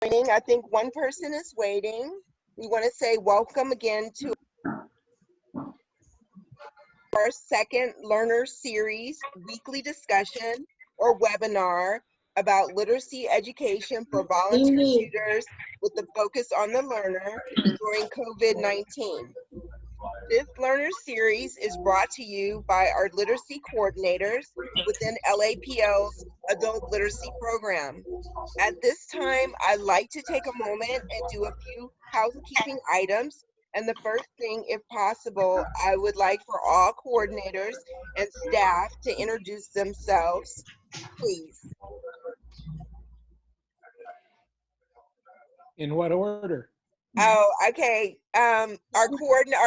joining. I think one person is waiting. We want to say welcome again to our second Learner Series weekly discussion or webinar about literacy education for volunteer tutors with the focus on the learner during COVID-19. This Learner Series is brought to you by our literacy coordinators within LAPL's Adult Literacy Program. At this time, I'd like to take a moment and do a few housekeeping items. And the first thing, if possible, I would like for all coordinators and staff to introduce themselves, please. In what order? Oh, okay. Our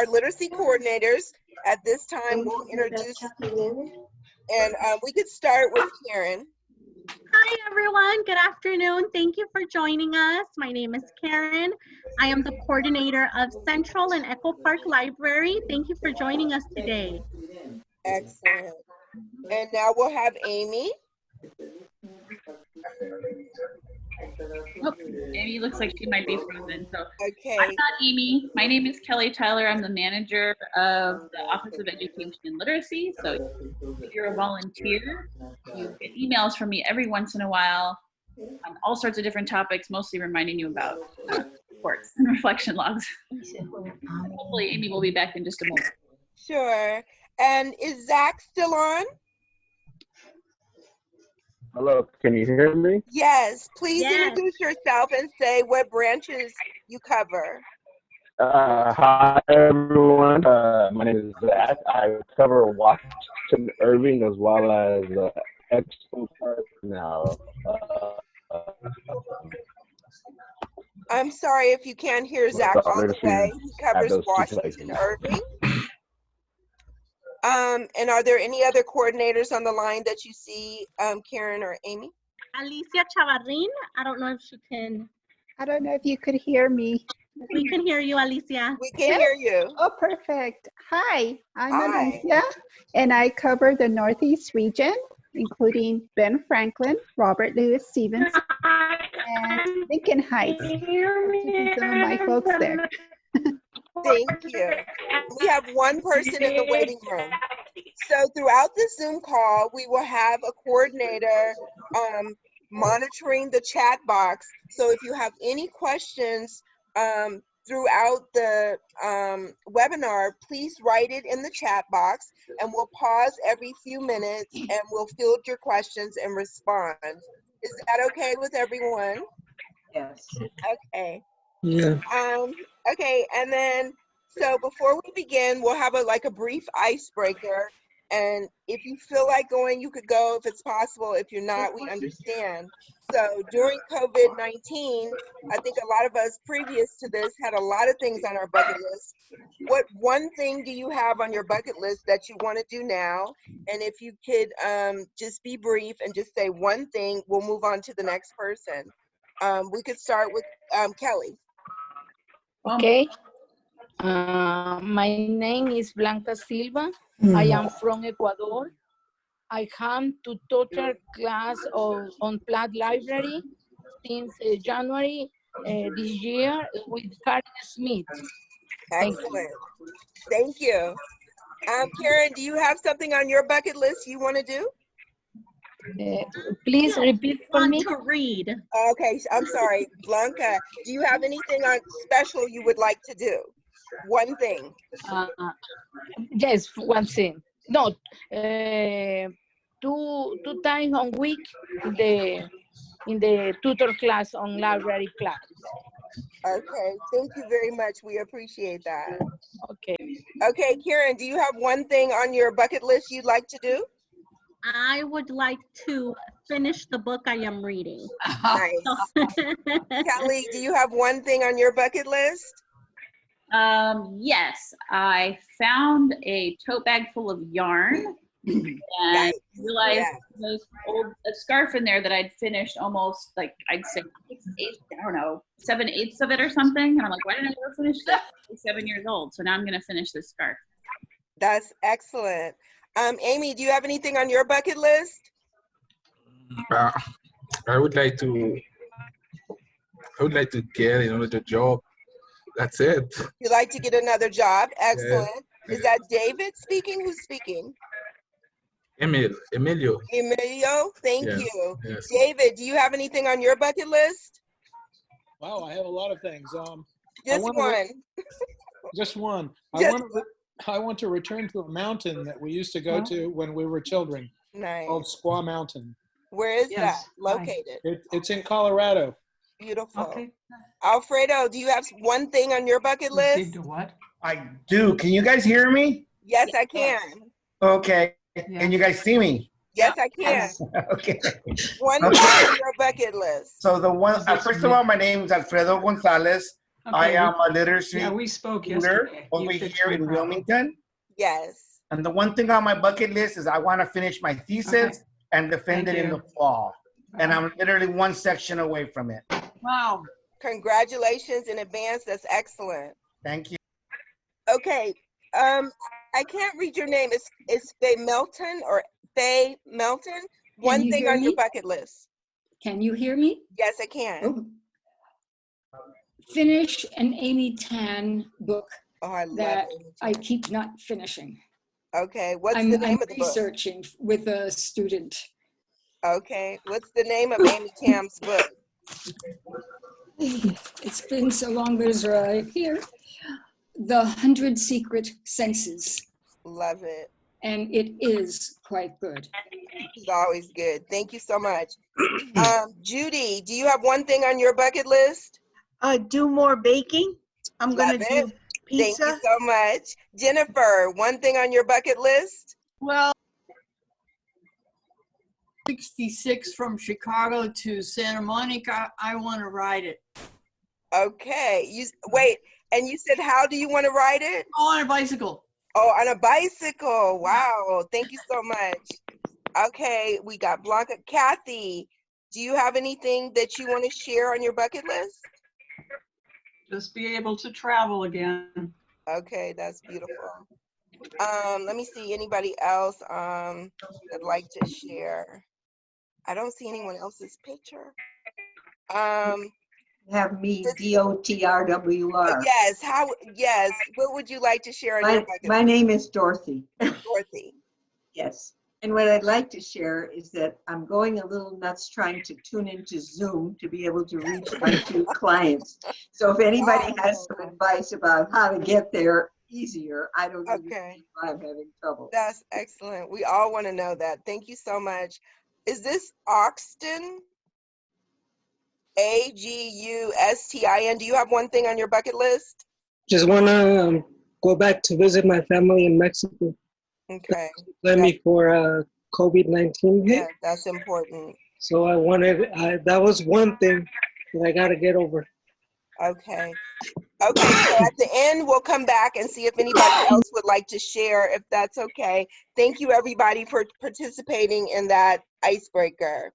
literacy coordinators at this time will introduce, and we could start with Karen. Hi, everyone. Good afternoon. Thank you for joining us. My name is Karen. I am the coordinator of Central and Echo Park Library. Thank you for joining us today. Excellent. And now we'll have Amy. Oh, Amy looks like she might be frozen. So okay. I'm not Amy. My name is Kelly Tyler. I'm the manager of the Office of Education and Literacy. So if you're a volunteer, you get emails from me every once in a while on all sorts of different topics, mostly reminding you about reports and reflection logs. Hopefully Amy will be back in just a moment. Sure. And is Zach still on? Hello, can you hear me? Yes, please introduce yourself and say what branches you cover. Hi, everyone. My name is Zach. I cover Washington Irving as well as Expo Park now. I'm sorry if you can't hear Zach all the way. He covers Washington Irving. And are there any other coordinators on the line that you see, Karen or Amy? Alicia Chavarrin. I don't know if she can. I don't know if you could hear me. We can hear you, Alicia. We can hear you. Oh, perfect. Hi, I'm Alicia, and I cover the Northeast region, including Ben Franklin, Robert Louis Stevens, and Lincoln Heights. Some of my folks there. Thank you. We have one person in the waiting room. So throughout the Zoom call, we will have a coordinator monitoring the chat box. So if you have any questions throughout the webinar, please write it in the chat box and we'll pause every few minutes and we'll field your questions and respond. Is that okay with everyone? Yes. Okay. Yeah. Okay, and then, so before we begin, we'll have a brief icebreaker. And if you feel like going, you could go if it's possible. If you're not, we understand. So during COVID-19, I think a lot of us previous to this had a lot of things on our bucket list. What one thing do you have on your bucket list that you want to do now? And if you could just be brief and just say one thing, we'll move on to the next person. We could start with Kelly. Okay. My name is Blanca Silva. I am from Ecuador. I come to total class on Platt Library since January this year with Karen Smith. Excellent. Thank you. Karen, do you have something on your bucket list you want to do? Please repeat for me. To read. Okay, I'm sorry. Blanca, do you have anything on special you would like to do? One thing. Yes, one thing. No, two times a week in the tutor class on library class. Okay, thank you very much. We appreciate that. Okay. Okay, Karen, do you have one thing on your bucket list you'd like to do? I would like to finish the book I am reading. Nice. Kelly, do you have one thing on your bucket list? Yes, I found a tote bag full of yarn and realized there's a scarf in there that I'd finished almost, like, I'd say 7/8 of it or something. And I'm like, why didn't I ever finish that? I'm 7 years old. So now I'm going to finish this scarf. That's excellent. Amy, do you have anything on your bucket list? I would like to I would like to get another job. That's it. You'd like to get another job? Excellent. Is that David speaking? Who's speaking? Emilio. Emilio, thank Yes, you. yes. David, do you have anything on your bucket list? Wow, I have a lot of things. Just one. Just one. Just I want to return to a mountain that we used to go to when we were children, Nice. called Squaw Mountain. Where is that Yes, nice. located? It's in Colorado. Beautiful. Okay. Alfredo, do you have one thing on your bucket Proceed list? to what? I do. Can you guys hear me? Yes, I can. Okay. Yeah. Can you guys see me? Yes, I can. Yes. Okay. One Okay. thing on your bucket list. So the one, first of all, my name is Alfredo Gonzalez. I Okay, am a literacy Yeah, we spoke tutor yesterday. over You fixed here my in problem. Wilmington. Yes. And the one thing on my bucket list is I want to finish my thesis Okay. and defend Thank it in you. the fall. And Uh-huh. I'm literally one section away from it. Wow. Congratulations in advance. That's excellent. Thank you. Okay. I can't read your name. It's Faye Melton or Faye Melton. One you thing hear on your me? bucket list. Can you hear me? Yes, I can. Oh. Finish an Amy Tan book Oh, I love that it. I keep not finishing. Okay. What's I'm the name of the book? researching with a student. Okay. What's the name of Amy Tam's book? It's been so long, but it's right here. The 100 Secret Senses. Love it. And it is quite good. It's always good. Thank you so much. Judy, do you have one thing on your bucket list? Do more baking. I'm gonna Love do it. Thank pizza. you so much. Jennifer, one thing on your bucket list? Well, 66 from Chicago to Santa Monica, I want to ride it. Okay. Wait, and you said how do you want to ride it? Oh, on a bicycle. Oh, on a bicycle. Wow. Thank you so much. Okay, we got Blanca. Kathy, do you have anything that you want to share on your bucket list? Just be able to travel again. Okay, that's beautiful. Let me see anybody else that'd like to share. I don't see anyone else's picture. Have me, DOTRWR. Yes, yes. What would you like to share on your bucket My list? name is Dorothy. Dorothy. Yes. And what I'd like to share is that I'm going a little nuts trying to tune into Zoom to be able to reach my 2 clients. So if anybody has some advice about how to get there easier, I don't know why I'm having trouble. That's excellent. We all want to know that. Thank you so much. Is this Oxton? Agustin. Do you have one thing on your bucket list? Just want to go back to visit my family in Mexico. Okay. Let me for COVID-19 hit. Yeah, that's important. So I wanted, that was one thing that I got to get over. Okay. Okay, so at the end, we'll come back and see if anybody else would like to share, if that's okay. Thank you, everybody, for participating in that icebreaker.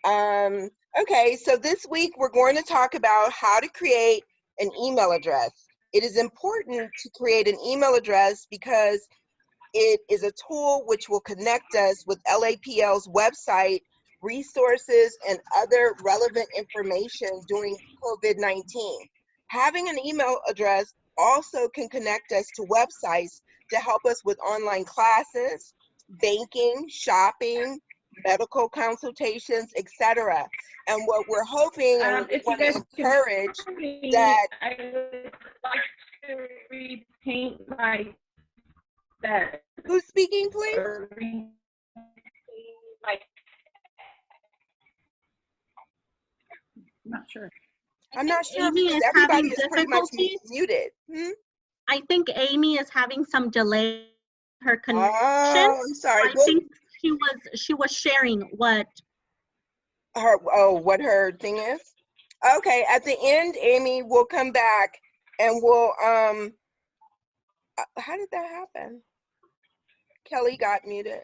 Okay, so this week we're going to talk about how to create an email address. It is important to create an email address because it is a tool which will connect us with LAPL's website, resources, and other relevant information during COVID-19. Having an email address also can connect us to websites to help us with online classes, banking, shopping, medical consultations, etc. And what we're hoping and we want to encourage that I would like to repaint my bed. Who's speaking, please? I'm not sure. I'm not sure Amy because is everybody having is pretty much difficulties. muted. I think Amy is having some delay in her connection. Oh, I'm sorry. I think she was sharing what what her thing is. Okay, at the end, Amy, we'll come back and we'll how did that happen? Kelly got muted.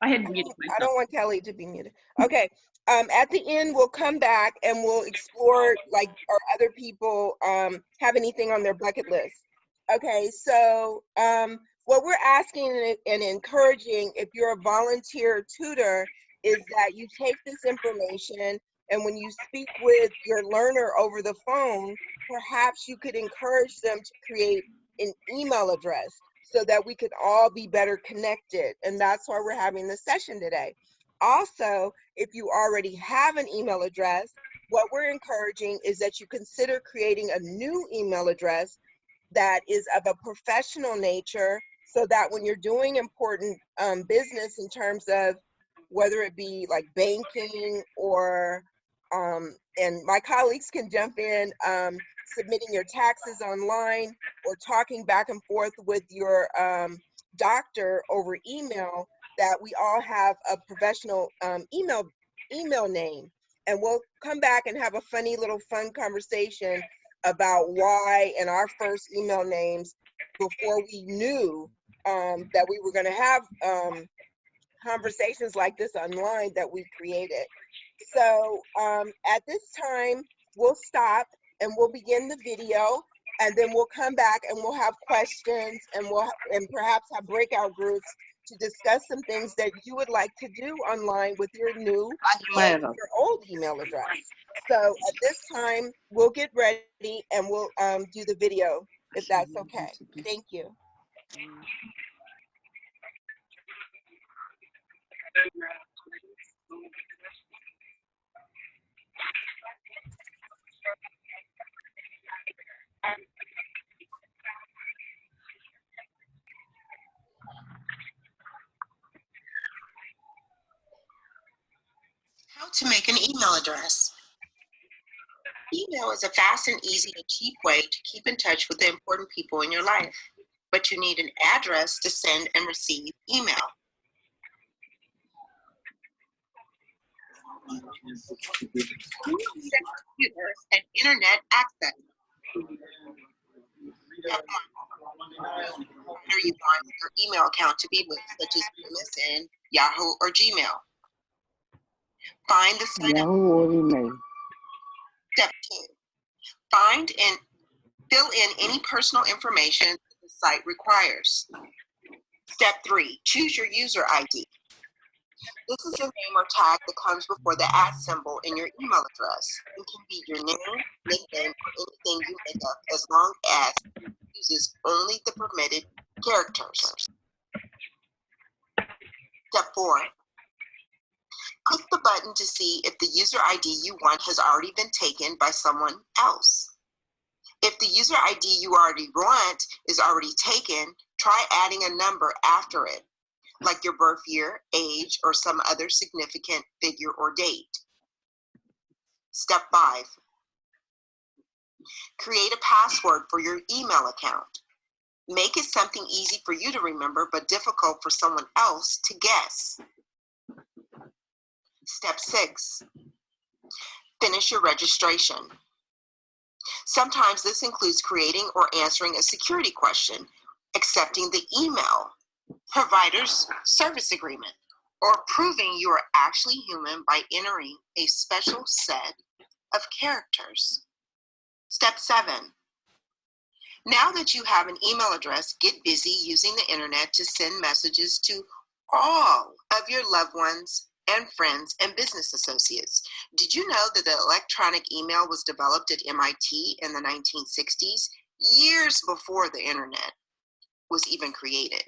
I had muted myself. I don't want Kelly to be muted. Okay. At the end, we'll come back and we'll explore like are other people have anything on their bucket list. Okay, so what we're asking and encouraging if you're a volunteer tutor is that you take this information And when you speak with your learner over the phone, perhaps you could encourage them to create an email address so that we could all be better connected. And that's why we're having this session today. Also, if you already have an email address, what we're encouraging is that you consider creating a new email address that is of a professional nature, so that when you're doing important business in terms of whether it be like banking or, and my colleagues can jump in, submitting your taxes online or talking back and forth with your doctor over email, that we all have a professional email name. And we'll come back and have a funny little fun conversation about why and our first email names before we knew that we were going to have conversations like this online that we created. So at this time, we'll stop and we'll begin the video, and then we'll come back and we'll have questions, and perhaps have breakout groups to discuss some things that you would like to do online with your new or your old email address. So at this time, we'll get ready and we'll do the video, if that's okay. Thank you. How to make an email address. Email is a fast and easy and cheap way to keep in touch with the important people in your life, but you need an address to send and receive email. You need a computer and internet access. Who you want your email account to be with, such as MSN, Yahoo, or Gmail. Find the site. Yahoo or email. Step 2. Find and fill in any personal information the site requires. Step 3. Choose your user ID. This is the name or tag that comes before the @ symbol in your email address. It can be your name, nickname, or anything you make up, as long as it uses only the permitted characters. Step 4. Click the button to see if the user ID you want has already been taken by someone else. If the user ID you already want is already taken, try adding a number after it, like your birth year, age, or some other significant figure or date. Step 5. Create a password for your email account. Make it something easy for you to remember, but difficult for someone else to guess. Step 6. Finish your registration. Sometimes this includes creating or answering a security question, accepting the email provider's service agreement, or proving you are actually human by entering a special set of characters. Step 7. Now that you have an email address, get busy using the internet to send messages to all of your loved ones and friends and business associates. Did you know that the electronic email was developed at MIT in the 1960s, years before the internet was even created?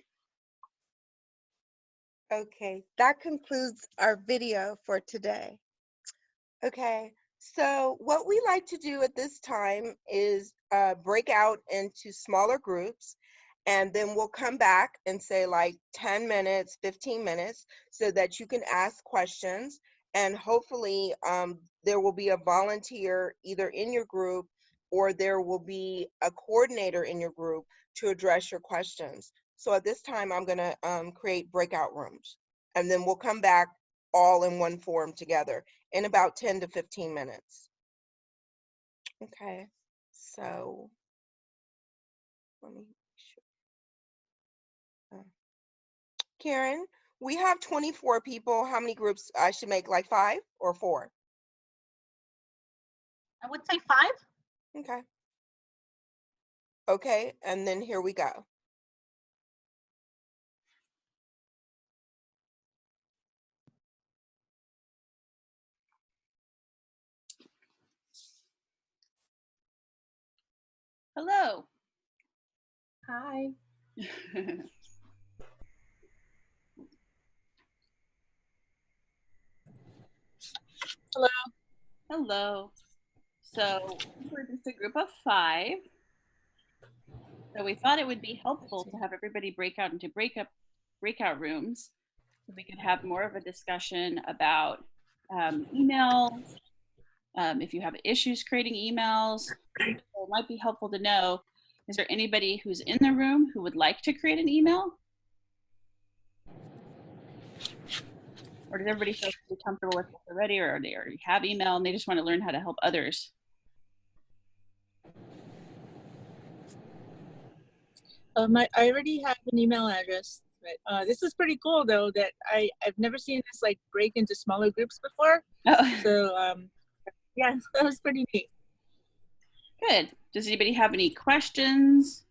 Okay, that concludes our video for today. Okay, so what we like to do at this time is break out into smaller groups, and then we'll come back and say like 10 minutes, 15 minutes, so that you can ask questions, and hopefully there will be a volunteer either in your group or there will be a coordinator in your group to address your questions. So at this time, I'm gonna create breakout rooms, and then we'll come back all in one forum together in about 10 to 15 minutes. Okay, so let me make sure. Karen, we have 24 people. How many groups I should make, like 5 or 4? I would say 5. Okay. Okay, and then here we go. Hello. Hi. Hello. Hello. So we're just a group of 5. So we thought it would be helpful to have everybody break out into breakout rooms so we could have more of a discussion about emails. If you have issues creating emails, it might be helpful to know, is there anybody who's in the room who would like to create an email? Or does everybody feel pretty comfortable with it already, or they already have email and they just want to learn how to help others? I already have an email address. But, this is pretty cool though, that I've never seen this like break into smaller groups before. Oh. So yeah, that was pretty neat. Good. Does anybody have any questions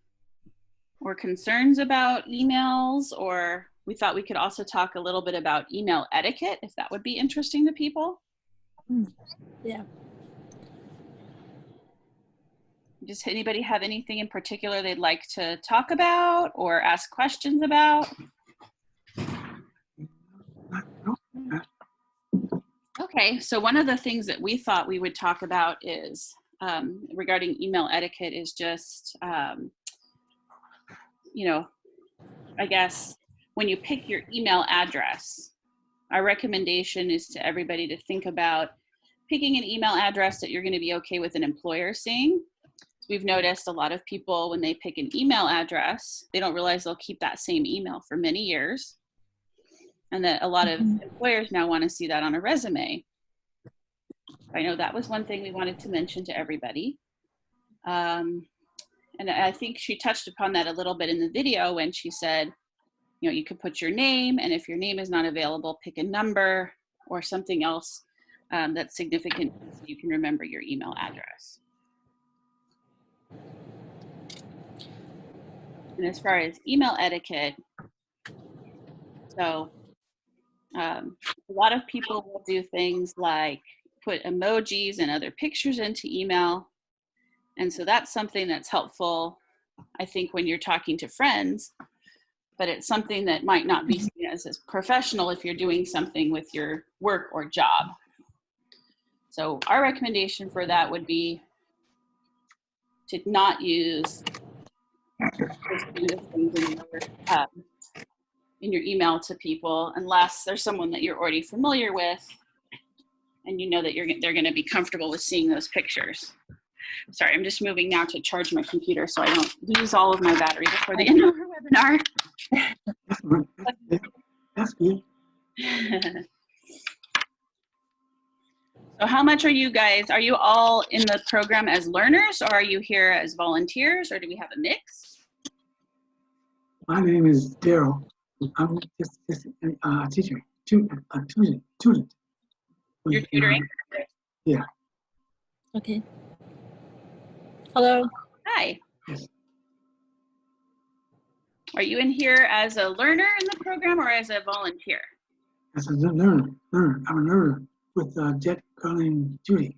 or concerns about emails? Or we thought we could also talk a little bit about email etiquette, if that would be interesting to people. Yeah. Does anybody have anything in particular they'd like to talk about or ask questions about? Okay, so one of the things that we thought we would talk about is regarding email etiquette is just, you know, I guess when you pick your email address, our recommendation is to everybody to think about picking an email address that you're going to be okay with an employer seeing. We've noticed a lot of people, when they pick an email address, they don't realize they'll keep that same email for many years. And that a lot of employers now want to see that on a resume. I know that was one thing we wanted to mention to everybody. And I think she touched upon that a little bit in the video when she said, you know, you could put your name, and if your name is not available, pick a number or something else that's significant so you can remember your email address. And as far as email etiquette, so a lot of people will do things like put emojis and other pictures into email. And so that's something that's helpful, I think, when you're talking to friends, but it's something that might not be seen as professional if you're doing something with your work or job. So our recommendation for that would be to not use those kinds of things in your email to people unless there's someone that you're already familiar with and you know that they're going to be comfortable with seeing those pictures. Sorry, I'm just moving now to charge my computer so I don't lose all of my battery before the end of our webinar. That's good. So how much are you all in the program as learners, or are you here as volunteers, or do we have a mix? My name is Daryl. I'm just a teacher, student. You're tutoring? Yeah. Okay. Hello. Hi. Yes. Are you in here as a learner in the program or as a volunteer? As a learner. I'm a learner with Jet, Colleen, Judy.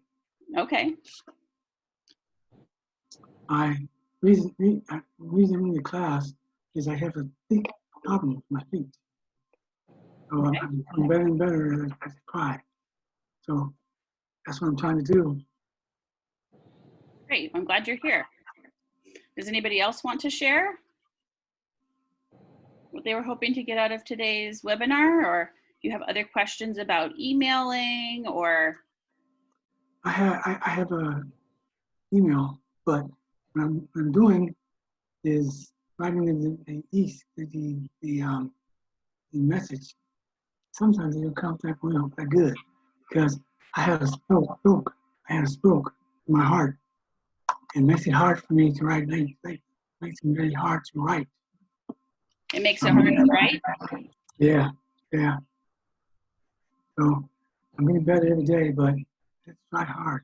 Okay. Reason I'm in the class is I have a big problem with my feet. So Okay. I'm becoming better and better as I cry. So that's what I'm trying to do. Great. I'm glad you're here. Does anybody else want to share what they were hoping to get out of today's webinar, or do you have other questions about emailing or? I have a email, but what I'm doing is writing in the message. Sometimes it don't come that good because I had a stroke. I had a stroke in my heart. It makes it hard for me to write. It makes it really hard to write. It makes it hard to write? Yeah. So I'm getting better every day, but it's not hard.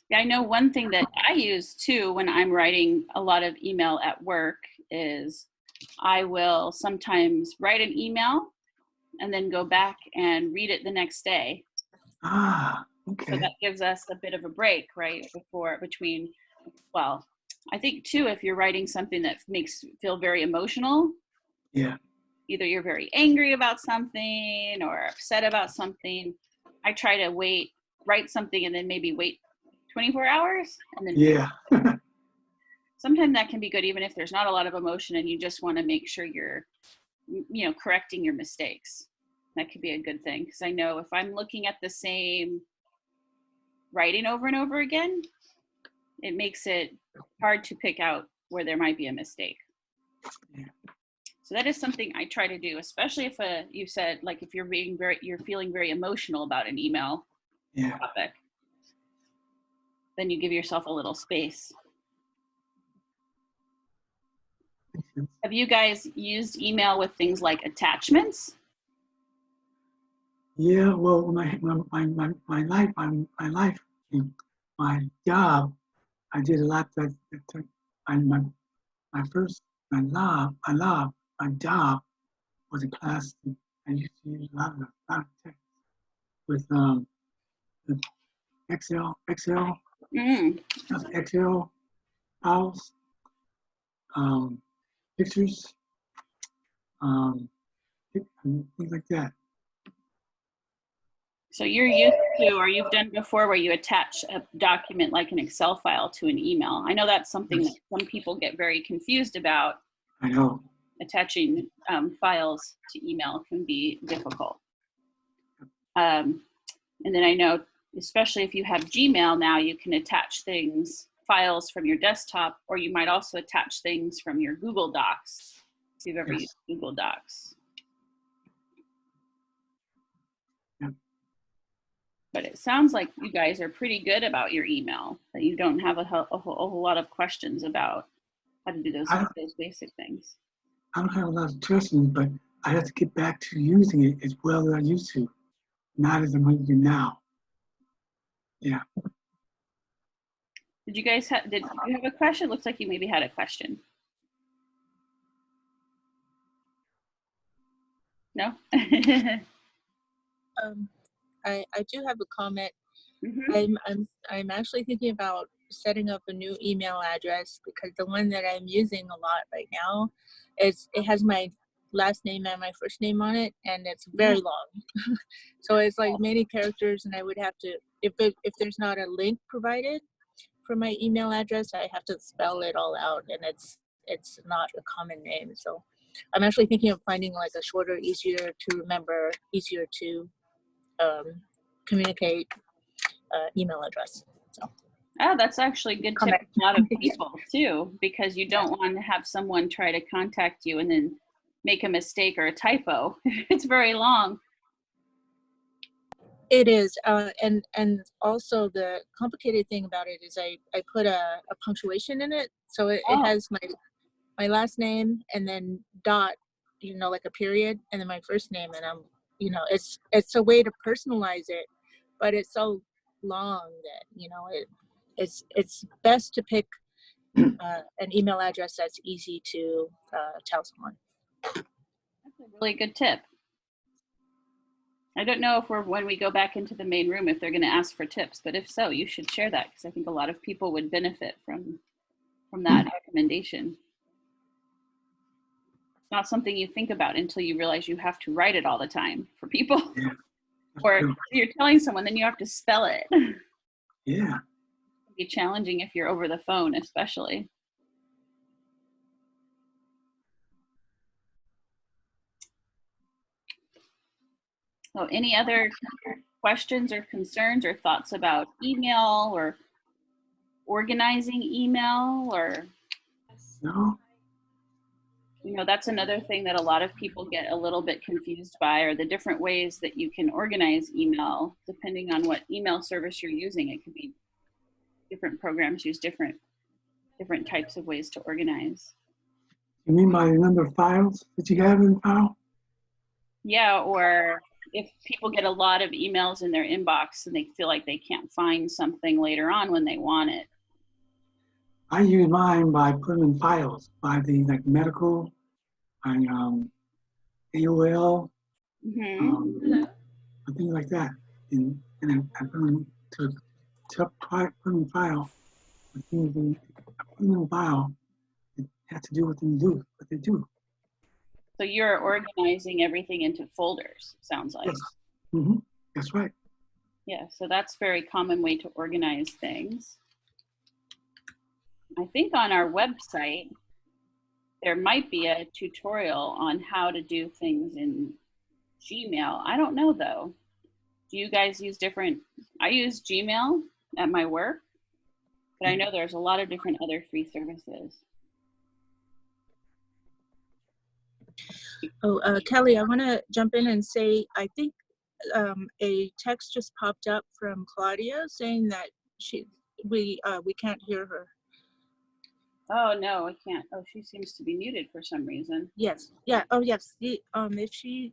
Yeah, I know one thing that I use too when I'm writing a lot of email at work is I will sometimes write an email and then go back and read it the next day. Ah, okay. So that gives us a bit of a break, right, between well, I think too, if you're writing something that makes you feel very emotional, Yeah. either you're very angry about something or upset about something, I try to write something and then maybe wait 24 hours and then Yeah. sometimes that can be good even if there's not a lot of emotion and you just want to make sure you're, correcting your mistakes. That could be a good thing, because I know if I'm looking at the same writing over and over again, it makes it hard to pick out where there might be a mistake. So that is something I try to do, especially if you said, like, if you're feeling very emotional about an email topic, then you give yourself a little space. Have you guys used email with things like attachments? Yeah, well, my job, I did a lot. My job was a class. I used to use a lot of text with the Excel files, pictures, things like that. So you're used to, or you've done before, where you attach a document like an Excel file to an email. I know that's something that some people get very confused about. I know. Attaching files to email can be difficult. And then I know, especially if you have Gmail now, you can attach files from your desktop, or you might also attach things from your Google Docs, if you've ever used Google Docs. But it sounds like you guys are pretty good about your email, that you don't have a whole lot of questions about how to do those basic things. I don't have a lot of questions, but I have to get back to using it as well as I used to, not as I'm using it now. Yeah. Did you guys did you have a question? Looks like you maybe had a question. No? I do have a comment. Mm-hmm. I'm actually thinking about setting up a new email address, because the one that I'm using a lot right now it has my last name and my first name on it, and it's very long. So it's like many characters, and I would have to, if there's not a link provided for my email address, I have to spell it all out, and it's not a common name. So I'm actually thinking of finding like a shorter, easier to remember, easier to communicate email address. So. Oh, that's actually a good tip for a lot of people too, because you don't want to have someone try to contact you and then make a mistake or a typo. It's very long. It is, and also the complicated thing about it is I put a punctuation in it, so it has my last name and then dot, like a period, and then my first name, and I'm, it's a way to personalize it, but it's so long that it's best to pick an email address that's easy to tell someone. That's a really good tip. I don't know if when we go back into the main room, if they're going to ask for tips, but if so, you should share that, because I think a lot of people would benefit from that recommendation. It's not something you think about until you realize you have to write it all the time for people. Yeah. Or if you're telling someone, then you have to spell it. Yeah. It can be challenging if you're over the phone, especially. So any other questions or concerns or thoughts about email or organizing email? Or no. That's another thing that a lot of people get a little bit confused by, are the different ways that you can organize email depending on what email service you're using. It could be different programs use different types of ways to organize. You mean by the number of files that you have in the file? Yeah, or if people get a lot of emails in their inbox and they feel like they can't find something later on when they want it. I use mine by putting in files, by the medical and AOL, things like that. And I put them put them in file the things they put in a file that have to do what they do. So you're organizing everything into folders, sounds like. Yes. Mm-hmm. That's right. Yeah, so that's a very common way to organize things. I think on our website, there might be a tutorial on how to do things in Gmail. I don't know though. Do you guys use different? I use Gmail at my work, but I know there's a lot of different other free services. Oh, Kelly, I want to jump in and say, I think a text just popped up from Claudia saying that we can't hear her. Oh no, I can't. Oh, she seems to be muted for some reason. Yes. Yeah. Oh yes. If she,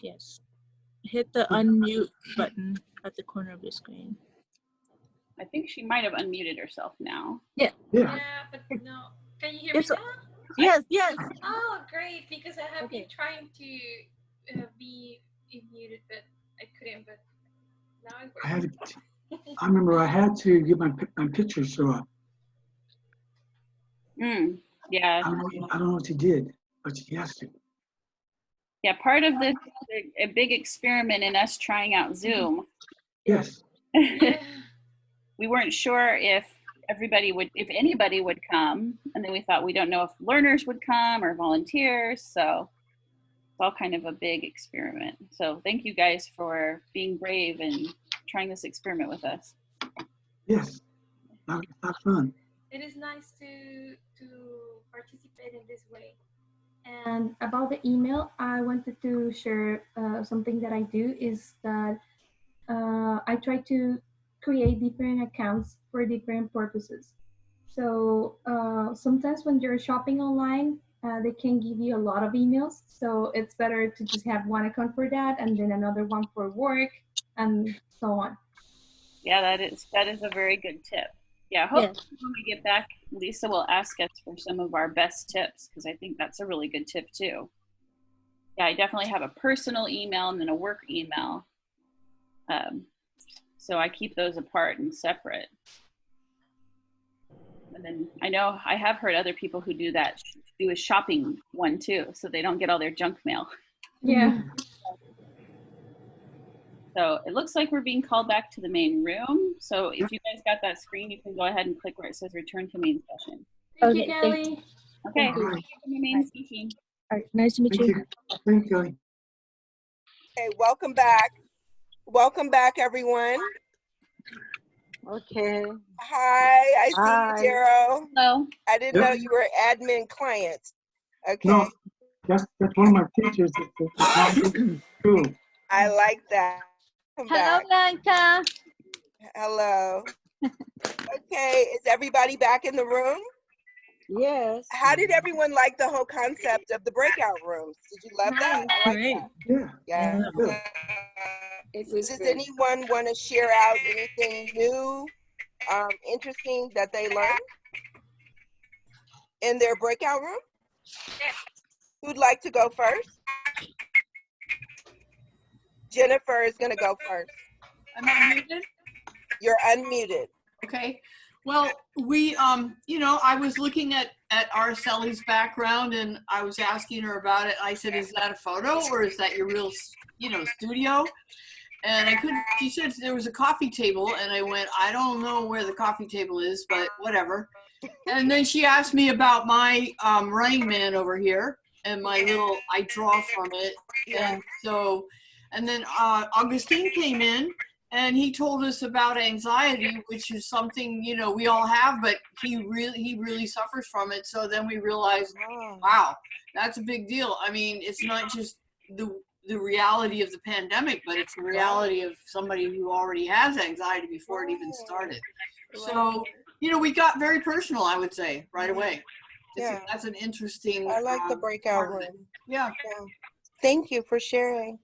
yes, hit the unmute button at the corner of the screen. I think she might have unmuted herself now. Yeah. Yeah. But no. Can you hear me now? Yes. Yes. Oh, great! Because I have been trying to be muted, but I couldn't. But now it works. I remember I had to get my picture show up. Yeah. I don't know what she did, but she has to. Yeah, part of this is a big experiment in us trying out Zoom. Yes. We weren't sure if anybody would come, and then we thought we don't know if learners would come or volunteers, so it's all kind of a big experiment. So thank you guys for being brave and trying this experiment with us. Yes, that's fun. It is nice to participate in this way. And about the email, I wanted to share something that I do is that I try to create different accounts for different purposes. So sometimes when you're shopping online, they can give you a lot of emails. So it's better to just have one account for that and then another one for work and so on. Yeah, that is a very good tip. Yeah, hopefully when we get back, Lisa will ask us for some of our best tips because I think that's a really good tip too. Yeah, I definitely have a personal email and then a work email. So I keep those apart and separate. And then I know I have heard other people who do that, do a shopping one too, so they don't get all their junk mail. Yeah. So it looks like we're being called back to the main room. So if you guys got that screen, you can go ahead and click where it says return to main session. Thank you, Kelly. Okay, main session. All right, nice to meet you. Thank you. Okay, welcome back. Welcome back, everyone. Okay. Hi, I see you, Daryl. Hello. I didn't know you were admin client. Okay. No, that's one of my teachers. Cool. I like that. Hello, Blanca. Hello. Okay, is everybody back in the room? Yes. How did everyone like the whole concept of the breakout rooms? Did you love that? Great. Yeah. Does anyone want to share out anything new, interesting that they learned in their breakout room? Who'd like to go first? Jennifer is going to go first. Am I muted? You're unmuted. Okay. Well, we, I was looking at Araceli's background and I was asking her about it. I said, is that a photo or is that your real, studio? And I couldn't, she said there was a coffee table and I went, I don't know where the coffee table is, but whatever. And then she asked me about my Running Man over here and my little, I draw from it. And then Augustine came in and he told us about anxiety, which is something, we all have, but he really suffers from it. So then we realized, wow, that's a big deal. I mean, it's not just the reality of the pandemic, but it's the reality of somebody who already has anxiety before it even started. So, we got very personal, I would say, right away. Yeah. That's an interesting. I like the breakout room. Yeah. Thank you for sharing.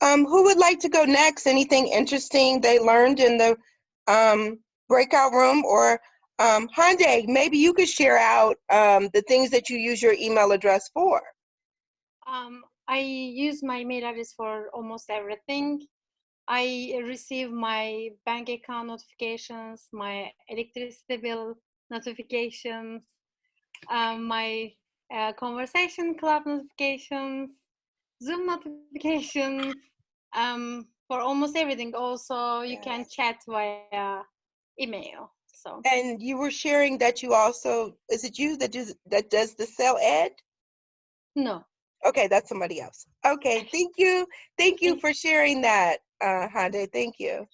Who would like to go next? Anything interesting they learned in the breakout room? Or Hyundai, maybe you could share out the things that you use your email address for. I use my email address for almost everything. I receive my bank account notifications, my electricity bill notifications, my conversation club notifications, Zoom notifications, for almost everything. Also, you can chat via email. So. And you were sharing that you also, is it you that does the cell ed? No. Okay, that's somebody else. Okay, thank you. Thank you for sharing that, Hande. Thank you.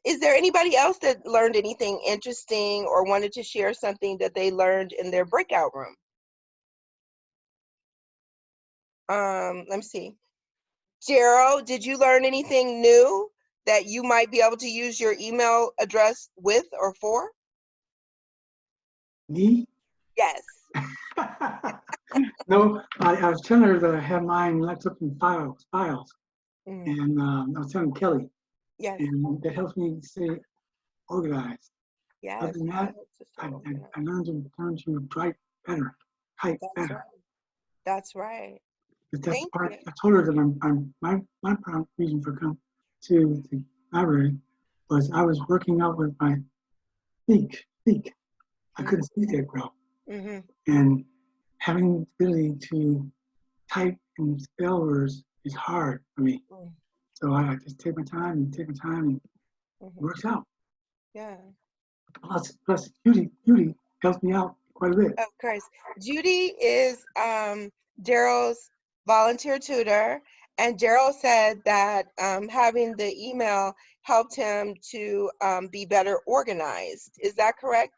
Is there anybody else that learned anything interesting or wanted to share something that they learned in their breakout room? Let me see. Gerald, did you learn anything new that you might be able to use your email address with or for? Me? Yes. No, I was telling her that I have mine locked up in files. And I was telling Kelly. Yes. And that helps me stay organized. Yes. Other than that, I learned to write better, type better. Right. That's right. But that's part. I told her that my reason for coming to the library was I was working out with my speak. I couldn't speak that well. Mm-hmm. And having the ability to type and spell words is hard for me. So I just take my time and it works out. Yeah. Plus Judy helps me out quite a bit. Of course. Judy is Daryl's volunteer tutor, and Daryl said that having the email helped him to be better organized. Is that correct?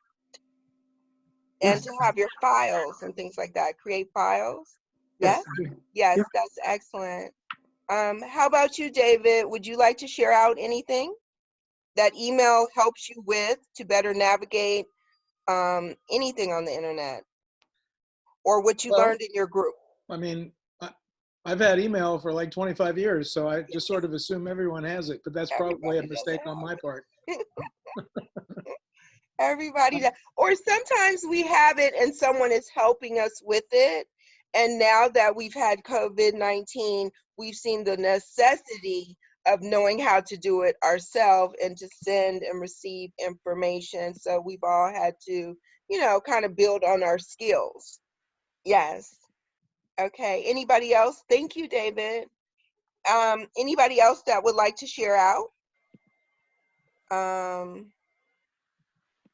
And to have your files and things like that, create files? Yes? Yes, that's excellent. How about you, David? Would you like to share out anything that email helps you with to better navigate anything on the internet, or what you learned in your group? I mean, I've had email for like 25 years, so I just sort of assume everyone has it, but that's probably a mistake on my part. Everybody does. Or sometimes we have it and someone is helping us with it. And now that we've had COVID-19, we've seen the necessity of knowing how to do it ourselves and to send and receive information. So we've all had to, you know, kind of build on our skills. Yes. Okay. Anybody else? Thank you, David. Anybody else that would like to share out?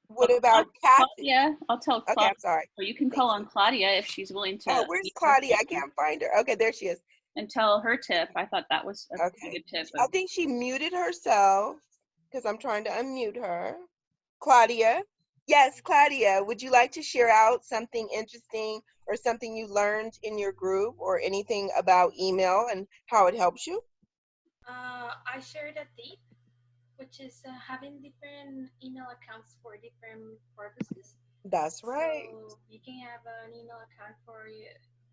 What about Kathy? Yeah, I'll tell Claudia. Okay, I'm sorry. Or you can call on Claudia if she's willing to. Oh, where's Claudia? I can't find her. Okay, there she is. And tell her tip. I thought that was a pretty good tip. I think she muted herself because I'm trying to unmute her. Claudia? Yes, Claudia, would you like to share out something interesting or something you learned in your group or anything about email and how it helps you? I shared a tip, which is having different email accounts for different purposes. That's right. So you can have an email account for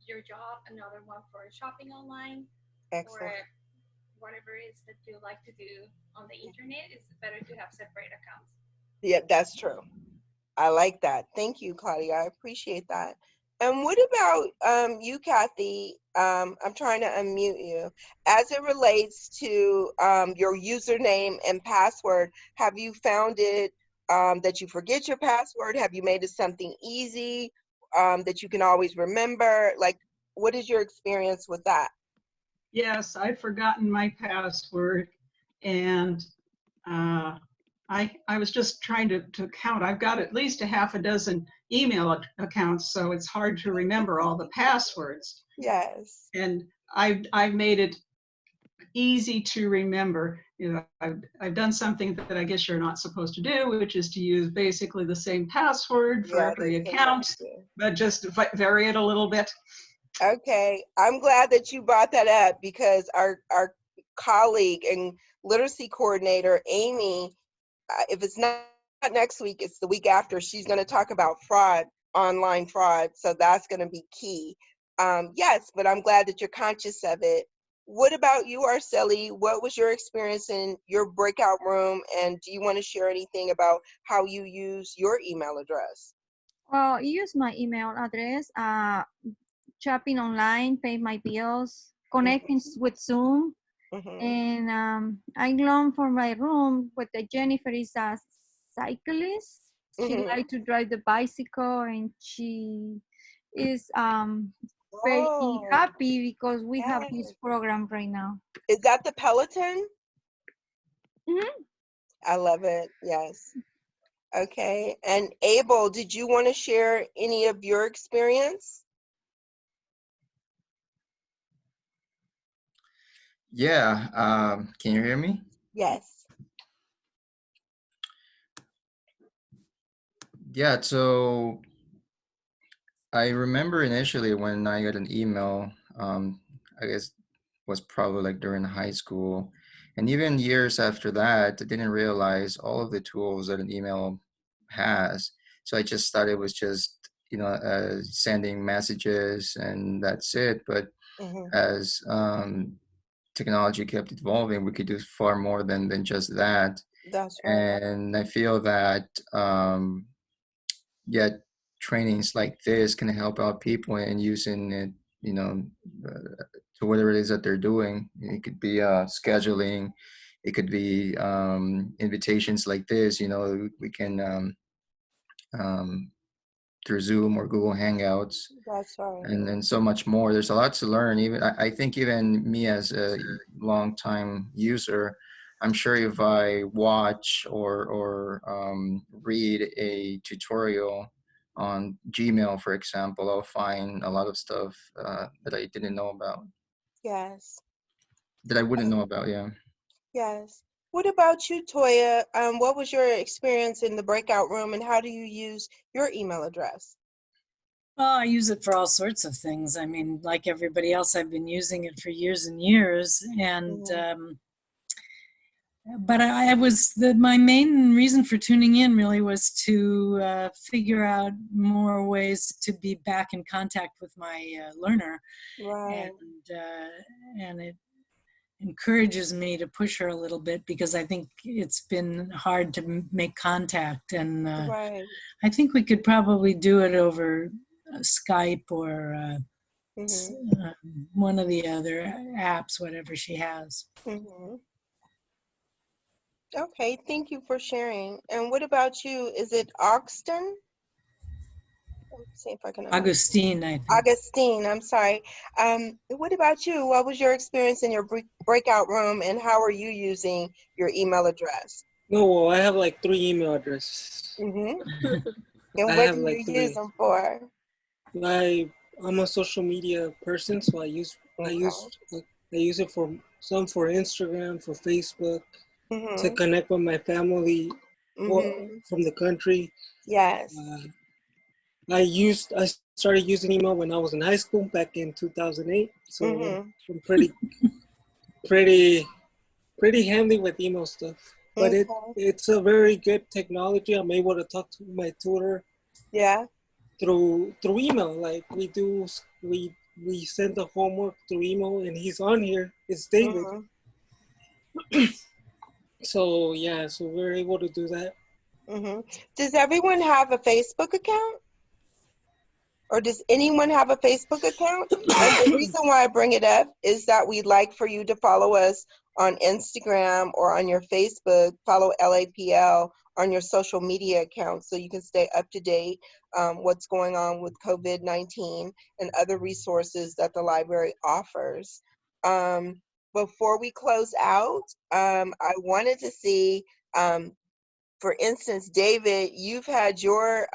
your job, another one for shopping online. Excellent. Or whatever it is that you like to do on the internet. It's better to have separate accounts. Yeah, that's true. I like that. Thank you, Claudia. I appreciate that. And what about you, Kathy? I'm trying to unmute you. As it relates to your username and password, have you found it that you forget your password? Have you made it something easy that you can always remember? Like, what is your experience with that? Yes, I've forgotten my password, and I was just trying to count. I've got at least a half a dozen email accounts, so it's hard to remember all the passwords. Yes. And I've made it easy to remember. You know, I've done something that I guess you're not supposed to do, which is to use basically the same password for every account, but just vary it a little bit. Okay, I'm glad that you brought that up because our colleague and literacy coordinator, Amy, if it's not next week, it's the week after, she's going to talk about fraud, online fraud. So that's going to be key. Yes, but I'm glad that you're conscious of it. What about you, Arceli? What was your experience in your breakout room? And do you want to share anything about how you use your email address? Well, I use my email address, shopping online, pay my bills, connecting with Zoom, And I long for my room, but Jennifer is a cyclist. She likes to drive the bicycle, and she is very happy because we have this program right now. Is that the Peloton? Mm-hmm. I love it. Yes. Okay. And Abel, did you want to share any of your experience? Yeah, can you hear me? Yes. Yeah, so I remember initially when I got an email, I guess was probably like during high school. And even years after that, I didn't realize all of the tools that an email has. So I just thought it was just, sending messages and that's it. But as technology kept evolving, we could do far more than just that. That's right. And I feel that, trainings like this can help out people in using it, to whatever it is that they're doing. It could be scheduling, it could be invitations like this. We can through Zoom or Google Hangouts. That's right. And so much more. There's a lot to learn. Even I think even me as a long-time user, I'm sure if I watch or read a tutorial on Gmail, for example, I'll find a lot of stuff that I didn't know about. Yes. That I wouldn't know about, yeah. Yes. What about you, Toya? What was your experience in the breakout room, and how do you use your email address? Well, I use it for all sorts of things. I mean, like everybody else, I've been using it for years and years. And, but my main reason for tuning in really was to figure out more ways to be back in contact with my learner. Right. And it encourages me to push her a little bit because I think it's been hard to make contact. And Right. I think we could probably do it over Skype or one of the other apps, whatever she has. Okay, thank you for sharing. And what about you? Is it Oxton? Let's see if I can. Augustine, I think. Augustine, I'm sorry. What about you? What was your experience in your breakout room, and how are you using your email address? No, well, I have like 3 email addresses. And what do you use them for? I'm a social media person, so I use it for Instagram, for Facebook, to connect with my family from the country. Yes. I started using email when I was in high school back in 2008. So I'm pretty handy with email stuff. But it's a very good technology. I'm able to talk to my tutor. Yeah. Through email. Like we send the homework through email, and he's on here. It's David. So yeah, so we're able to do that. Does everyone have a Facebook account? Or does anyone have a Facebook account? And the reason why I bring it up is that we'd like for you to follow us on Instagram or on your Facebook, follow LAPL on your social media accounts so you can stay up to date what's going on with COVID-19 and other resources that the library offers. Before we close out, I wanted to see, for instance, David, you've had your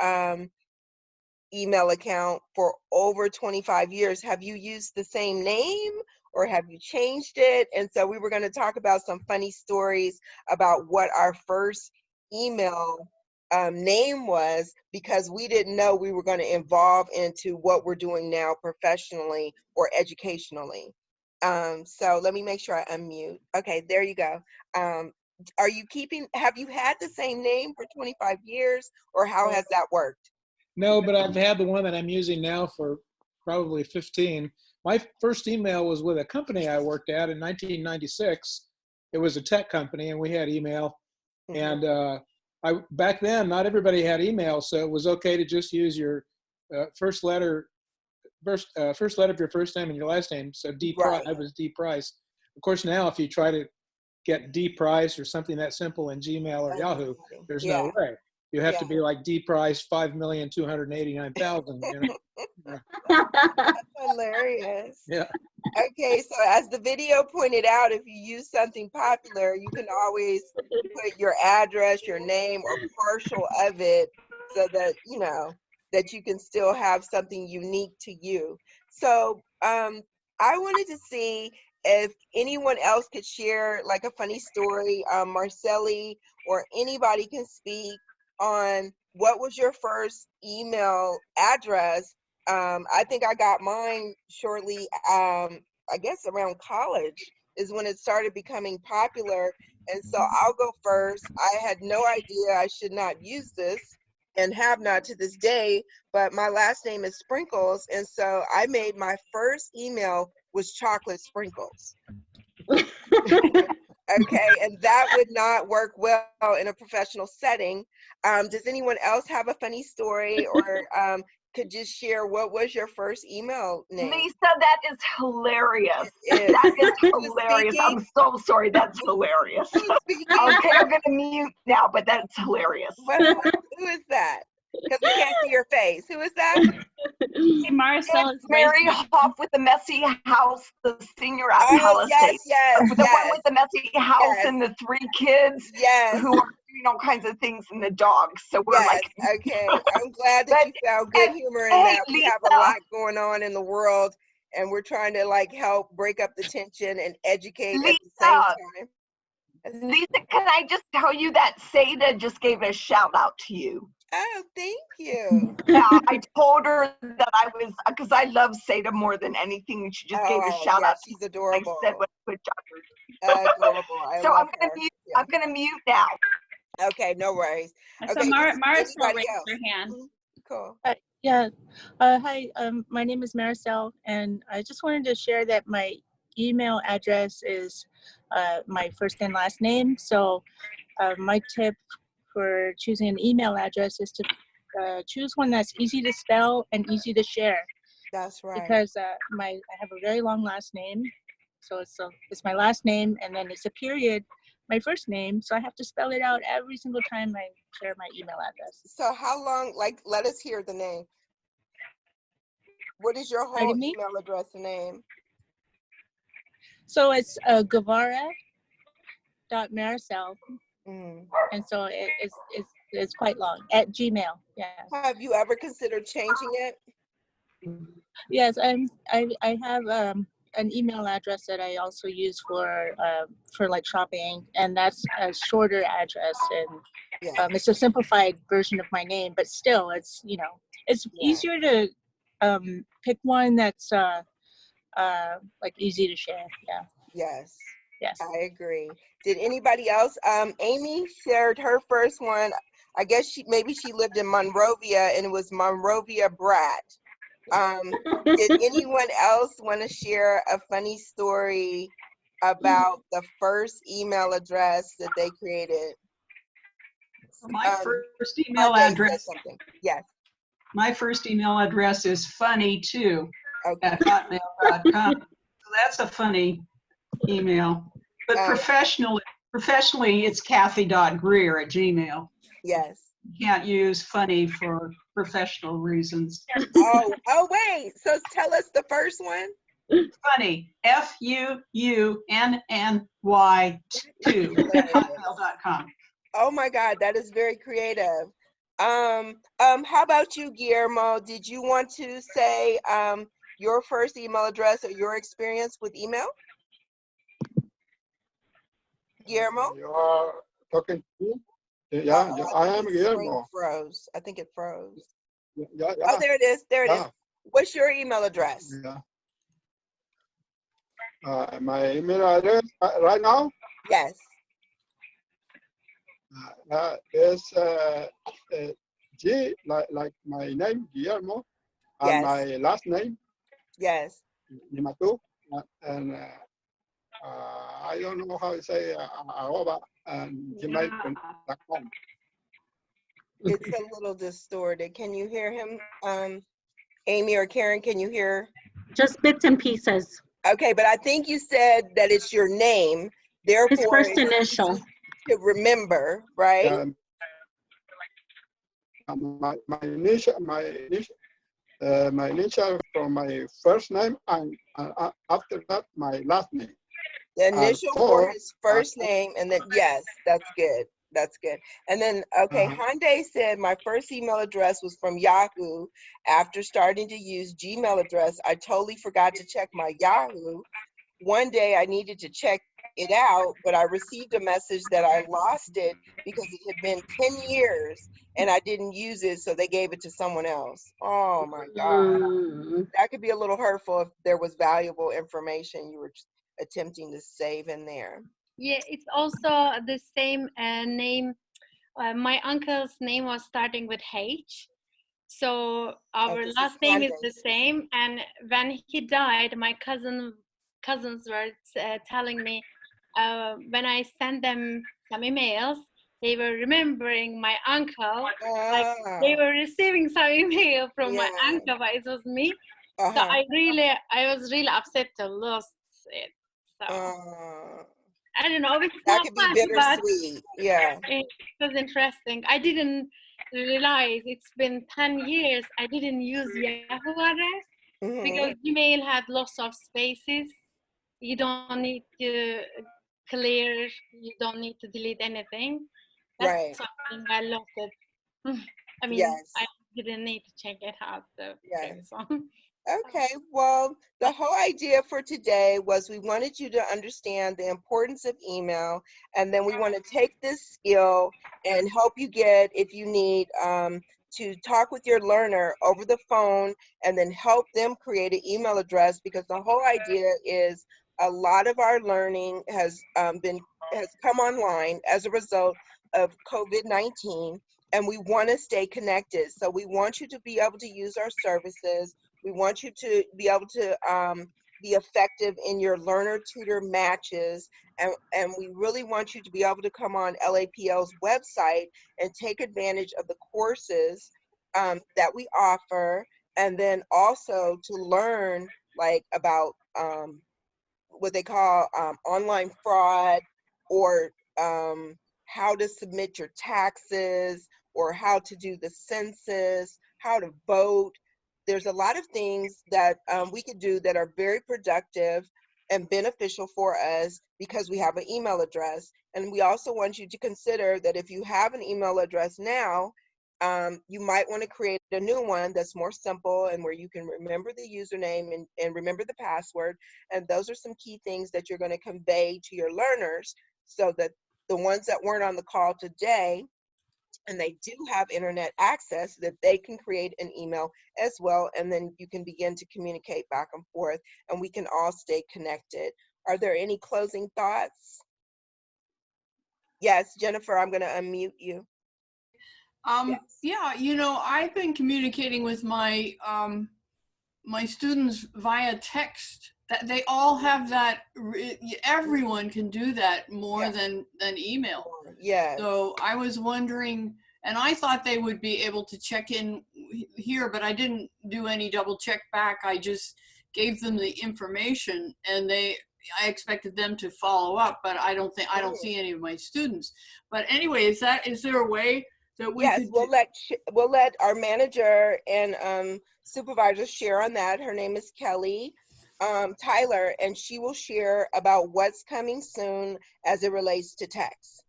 email account for over 25 years. Have you used the same name or have you changed it? And so we were going to talk about some funny stories about what our first email name was, because we didn't know we were going to evolve into what we're doing now professionally or educationally. So let me make sure I unmute. Okay, there you go. Have you had the same name for 25 years, or how has that worked? No, but I've had the one that I'm using now for probably 15. My first email was with a company I worked at in 1996. It was a tech company, and we had email. And back then, not everybody had email, so it was okay to just use your first letter of your first name and your last name. So D. Price, I was D. Price. Of course, now if you try to get dprice or something that simple in Gmail or Yahoo, there's no way. You have to be like dprice 5,289,000. You know? That's hilarious. Yeah. Okay, so as the video pointed out, if you use something popular, you can always put your address, your name, or partial of it, so that you know that you can still have something unique to you. So I wanted to see if anyone else could share like a funny story. Marcelli or anybody can speak on what was your first email address. I think I got mine shortly, I guess around college is when it started becoming popular. And so I'll go first. I had no idea I should not use this and have not to this day, but my last name is Sprinkles. And so I made my first email was Chocolate Sprinkles. Okay, and that would not work well in a professional setting. Does anyone else have a funny story or could just share what was your first email name? Lisa, that is hilarious. That is hilarious. I'm so sorry. That's hilarious. Okay, I'm going to mute now, but that's hilarious. Who is that? Because we can't see your face. Who is that? Hey, Marcel, it's Mary Hoff with the messy house, the senior at Palisades. The one with the messy house and the 3 kids who are doing all kinds of things and the dogs. So we're like, okay. I'm glad that you found good humor in that. We have a lot going on in the world, and we're trying to like help break up the tension and educate at the same time. Lisa, can I just tell you that Seda just gave a shout out to you? Oh, thank you. Yeah, I told her that I was, because I love Seda more than anything, and she just gave a shout out. She's adorable. I said what a good job. Adorable. So I'm gonna mute now. Okay, no worries. So Okay, Maricel raised her hand. Cool. Yeah. Hi, my name is Maricel, and I just wanted to share that my email address is my first and last name. So my tip for choosing an email address is to choose one that's easy to spell and easy to share. That's right. Because I have a very long last name, so it's my last name and then it's a period, my first name, so I have to spell it out every single time I share my email address. So how long? Like, let us hear the name. What is your whole email address and name? So it's Guevara.Maricel. And so it's quite long at Gmail. Yeah. Have you ever considered changing it? Yes, I have an email address that I also use for like shopping, and that's a shorter address, and it's a simplified version of my name, but still it's it's easier to pick one that's like easy to share. Yeah. Yes. Yes. I agree. Did anybody else? Amy shared her first one. I guess maybe she lived in Monrovia, and it was Monrovia Brat. Did anyone else want to share a funny story about the first email address that they created? My first email address. Yes. My first email address is funny2 at hotmail.com. So that's a funny email. But professionally, it's Kathy.Greer at Gmail. Yes. You can't use funny for professional reasons. Oh, wait. So tell us the first one. Funny. FUUNNY2 at hotmail.com. Oh my God, that is very creative. How about you, Guillermo? Did you want to say your first email address or your experience with email? Guillermo? You are talking to me? Yeah, I am Guillermo. Froze. I think it froze. Yeah. Oh, there it is. There it is. What's your email address? Yeah. My email address right now? Yes. Is G, like my name, Guillermo, and my last name? Yes. Nimatu, and I don't know how to say arroba and gmail.com. It's a little distorted. Can you hear him? Amy or Karen, can you hear? Just bits and pieces. Okay, but I think you said that it's your name, therefore his first initial. To remember, right? My initial from my first name, and after that my last name. The initial for his first name, and then yes, that's good. That's good. And then, okay, Hyundai said my first email address was from Yahoo. After starting to use Gmail address, I totally forgot to check my Yahoo. One day I needed to check it out, but I received a message that I lost it because it had been 10 years and I didn't use it, so they gave it to someone else. Oh my God. That could be a little hurtful if there was valuable information you were attempting to save in there. Yeah, it's also the same name. My uncle's name was starting with H. So our last name is the same. And when he died, my cousins were telling me when I sent them some emails, they were remembering my uncle. Like they were receiving some email from my uncle, but it was me. So I was really upset to lose it. So. I don't know. It's that could be bittersweet. Yeah. It was interesting. I didn't realize it's been 10 years. I didn't use Yahoo address because Gmail had lots of spaces. You don't need to clear. You don't need to delete anything. That's something I loved it. I mean, I didn't need to check it out. So, Okay, well, the whole idea for today was we wanted you to understand the importance of email, and then we want to take this skill and help you get, if you need, to talk with your learner over the phone and then help them create an email address, because the whole idea is a lot of our learning has come online as a result of COVID-19, and we want to stay connected. So we want you to be able to use our services. We want you to be able to be effective in your learner-tutor matches, and we really want you to be able to come on LAPL's website and take advantage of the courses that we offer, and then also to learn like about what they call online fraud, or how to submit your taxes, or how to do the census, how to vote. There's a lot of things that we could do that are very productive and beneficial for us because we have an email address. And we also want you to consider that if you have an email address now, you might want to create a new one that's more simple and where you can remember the username and remember the password. And those are some key things that you're going to convey to your learners, so that the ones that weren't on the call today and they do have internet access, that they can create an email as well, and then you can begin to communicate back and forth, and we can all stay connected. Are there any closing thoughts? Yes, Jennifer, I'm going to unmute you. Yeah, you know, I've been communicating with my my students via text. That they all have that. Everyone can do that more than email. Yeah. So I was wondering, and I thought they would be able to check in here, but I didn't do any double check back. I just gave them the information, and I expected them to follow up, but I don't see any of my students. But anyway, is there a way that we could? We'll let our manager and supervisor share on that. Her name is Kelly Tyler, and she will share about what's coming soon as it relates to text.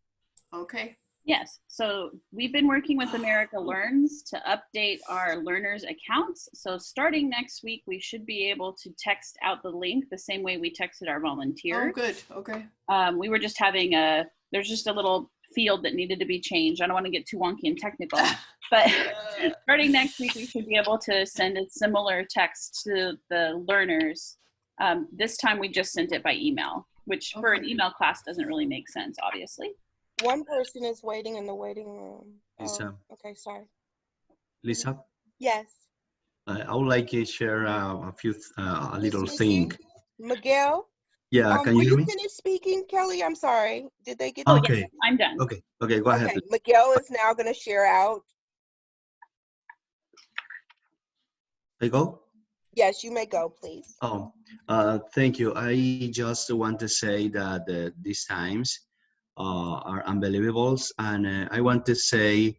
Okay. Yes, so we've been working with America Learns to update our learners' accounts. So starting next week, we should be able to text out the link the same way we texted our volunteers. Oh, good. Okay. We were just having there's just a little field that needed to be changed. I don't want to get too wonky and technical, but starting next week, we should be able to send a similar text to the learners. This time we just sent it by email, which for an email class doesn't really make sense, obviously. One person is waiting in the waiting room. Lisa. Okay, sorry. Lisa? Yes. I would like to share a little thing. Miguel? Yeah, can you hear me? Were you finished speaking, Kelly? I'm sorry. Did they get okay. Yes, I'm done. Okay, go ahead. Miguel is now going to share out. I go? Yes, you may go, please. Oh, thank you. I just want to say that these times are unbelievable. And I want to say,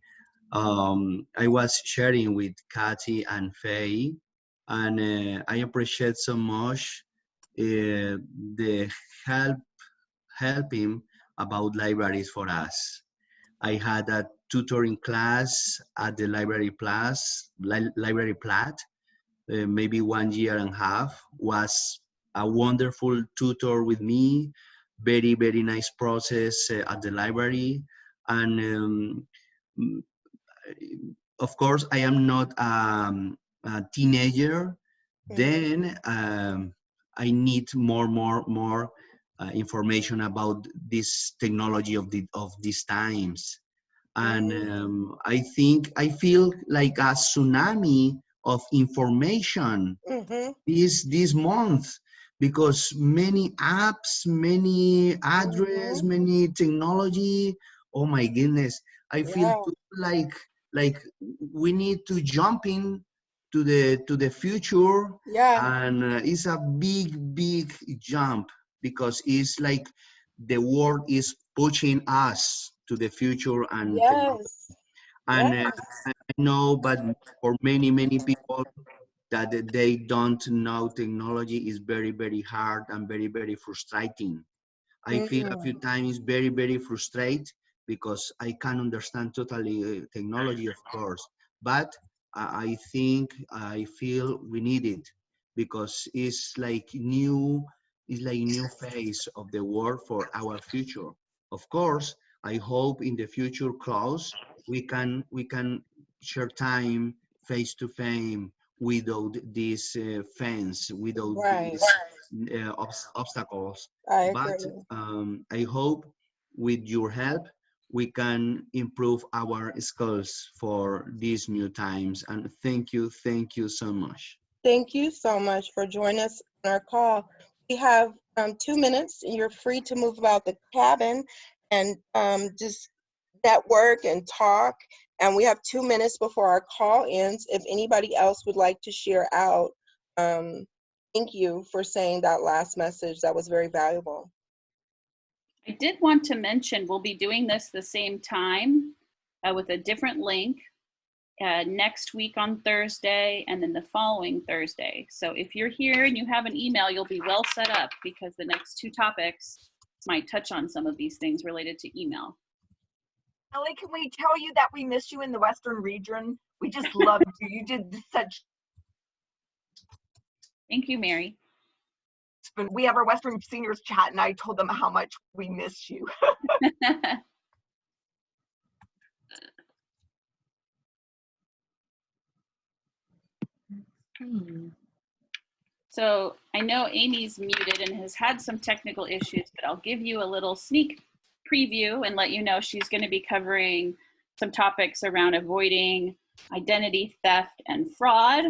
I was sharing with Kathy and Faye, and I appreciate so much the helping about libraries for us. I had a tutoring class at the Library Plat, maybe 1 year and a half, was a wonderful tutor with me, very, very nice process at the library. And of course, I am not a teenager. Then I need more information about this technology of these times. And I feel like a tsunami of information this month, because many apps, many address, many technology. Oh my goodness, I feel like we need to jump in to the future. And it's a big jump, because it's like the world is pushing us to the future. And I know, but for many people that they don't know technology is very hard and very frustrating. I feel a few times very frustrated, because I can understand totally technology, of course, but I feel we need it, because it's like new phase of the world for our future. Of course, I hope in the future close we can share time face to face without this fence, without these obstacles. But I hope with your help we can improve our skills for these new times. And thank you so much. Thank you so much for joining us on our call. We have 2 minutes, and you're free to move about the cabin and just network and talk. And we have 2 minutes before our call ends. If anybody else would like to share out, thank you for saying that last message. That was very valuable. I did want to mention we'll be doing this the same time with a different link next week on Thursday and then the following Thursday. So if you're here and you have an email, you'll be well set up, because the next 2 topics might touch on some of these things related to email. Ellie, can we tell you that we miss you in the Western region? We just loved you. You did such. Thank you, Mary. We have our Western seniors chat, and I told them how much we miss you. So I know Amy's muted and has had some technical issues, but I'll give you a little sneak preview and let you know she's going to be covering some topics around avoiding identity theft and fraud.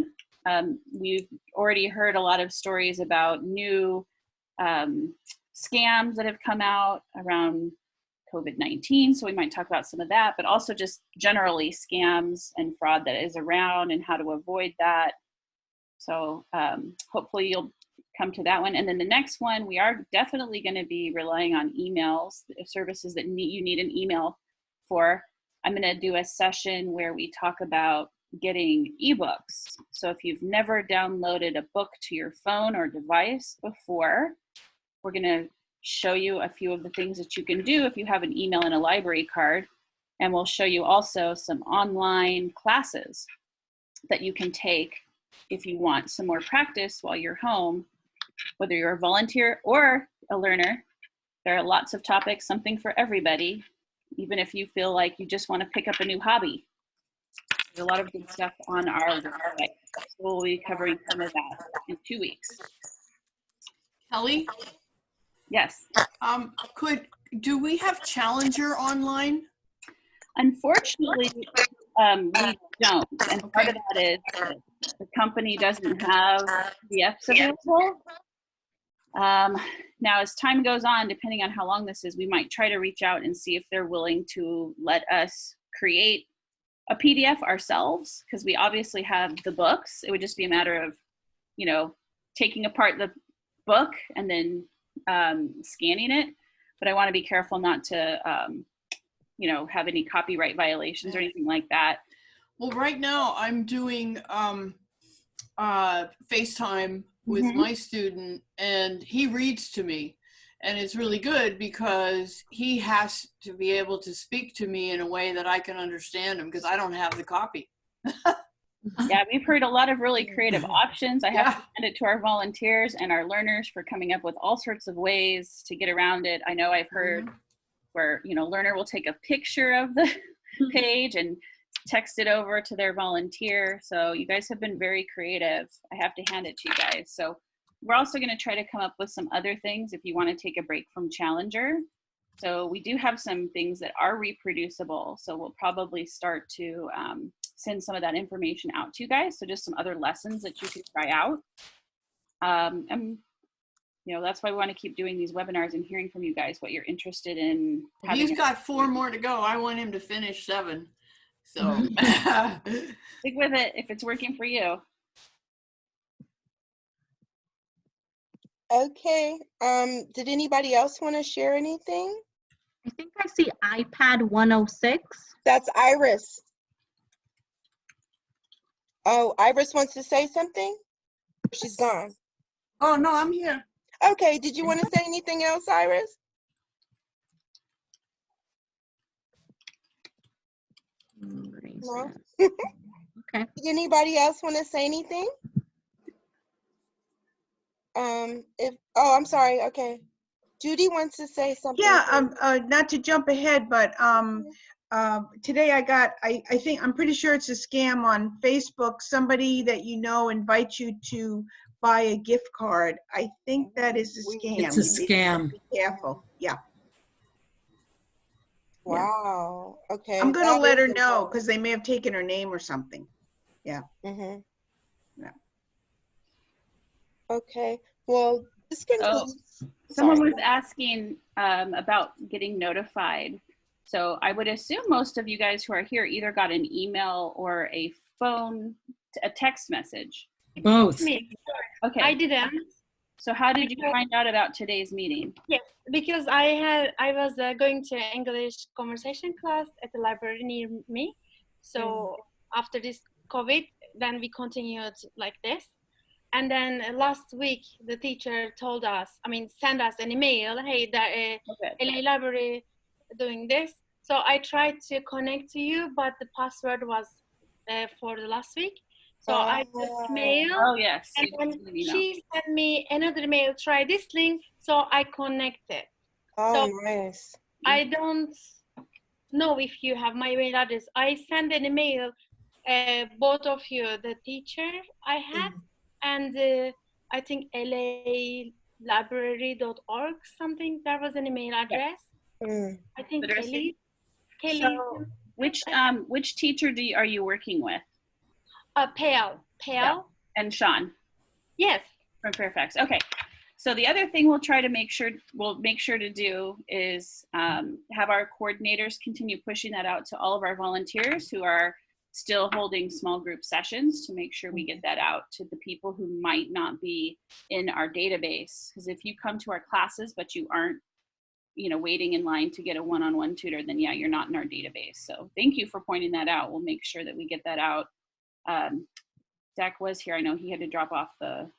We've already heard a lot of stories about new scams that have come out around COVID-19, so we might talk about some of that, but also just generally scams and fraud that is around and how to avoid that. So hopefully you'll come to that one. And then the next one, we are definitely going to be relying on emails, services that you need an email for. I'm going to do a session where we talk about getting ebooks. So if you've never downloaded a book to your phone or device before, we're going to show you a few of the things that you can do if you have an email and a library card. And we'll show you also some online classes that you can take if you want some more practice while you're home, whether you're a volunteer or a learner. There are lots of topics, something for everybody, even if you feel like you just want to pick up a new hobby. There's a lot of good stuff on our website. So we'll be covering some of that in 2 weeks. Kelly? Yes. Do we have Challenger online? Unfortunately, we don't. And part of that is the company doesn't have PDFs available. Now, as time goes on, depending on how long this is, we might try to reach out and see if they're willing to let us create a PDF ourselves, because we obviously have the books. It would just be a matter of you know, taking apart the book and then scanning it. But I want to be careful not to, you know, have any copyright violations or anything like that. Well, right now I'm doing FaceTime with my student, and he reads to me. And it's really good because he has to be able to speak to me in a way that I can understand him, because I don't have the copy. Yeah, we've heard a lot of really creative options. I have to send it to our volunteers and our learners for coming up with all sorts of ways to get around it. I know I've heard where, you know, learner will take a picture of the page and text it over to their volunteer. So you guys have been very creative. I have to hand it to you guys. So we're also going to try to come up with some other things if you want to take a break from Challenger. So we do have some things that are reproducible. So we'll probably start to send some of that information out to you guys. So just some other lessons that you can try out. And you know, that's why we want to keep doing these webinars and hearing from you guys what you're interested in. He's got 4 more to go. I want him to finish 7. So stick with it if it's working for you. Okay. Did anybody else want to share anything? I think I see iPad 106. That's Iris. Oh, Iris wants to say something? She's gone. Oh, no, I'm here. Okay. Did you want to say anything else, Iris? No. Okay. Did anybody else want to say anything? I'm sorry. Okay. Judy wants to say something. Yeah, not to jump ahead, but today I think, I'm pretty sure it's a scam on Facebook. Somebody that you know invites you to buy a gift card. I think that is a scam. It's a scam. Be careful. Yeah. Wow. Okay. I'm going to let her know because they may have taken her name or something. Yeah. Mm-hmm. Yeah. Okay. Well, this concludes. Someone was asking about getting notified. So I would assume most of you guys who are here either got an email or a text message. Both. Me. Okay. I didn't. So how did you find out about today's meeting? Yes, because I was going to English conversation class at the library near me. So after this COVID, then we continued like this. And then last week, the teacher told us, send us an email, hey, the LA Library doing this. So I tried to connect to you, but the password was for the last week. So I just mailed. Oh, yes. And then she sent me another mail, try this link. So I connected. Oh, so nice. I don't know if you have my email address. I sent an email, both of you, the teacher I had, and I think lalibrary.org, something. There was an email address. I think Kelly. So which teacher are you working with? Pale. Yeah. And Sean. Yes. From Fairfax. Okay. So the other thing we'll make sure to do is have our coordinators continue pushing that out to all of our volunteers who are still holding small group sessions, to make sure we get that out to the people who might not be in our database. Because if you come to our classes but you aren't, waiting in line to get a one-on-one tutor, then yeah, you're not in our database. So thank you for pointing that out. We'll make sure that we get that out. Zach was here. I know he had to drop off the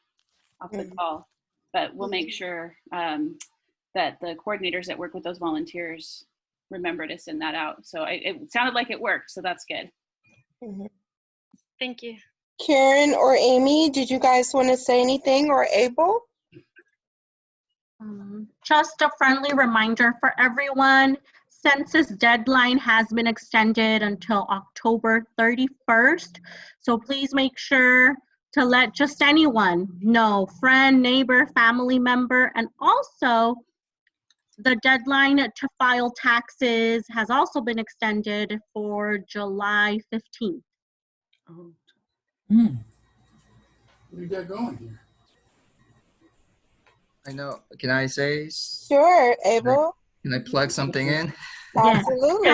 call, but we'll make sure that the coordinators that work with those volunteers remember to send that out. So it sounded like it worked, so that's good. Thank you. Karen or Amy, did you guys want to say anything, or Abel? Just a friendly reminder for everyone, census deadline has been extended until October 31st. So please make sure to let just anyone know, friend, neighbor, family member, and also the deadline to file taxes has also been extended for July 15th. What do you got going here? I know. Can I say? Sure, Abel. Can I plug something in? Absolutely.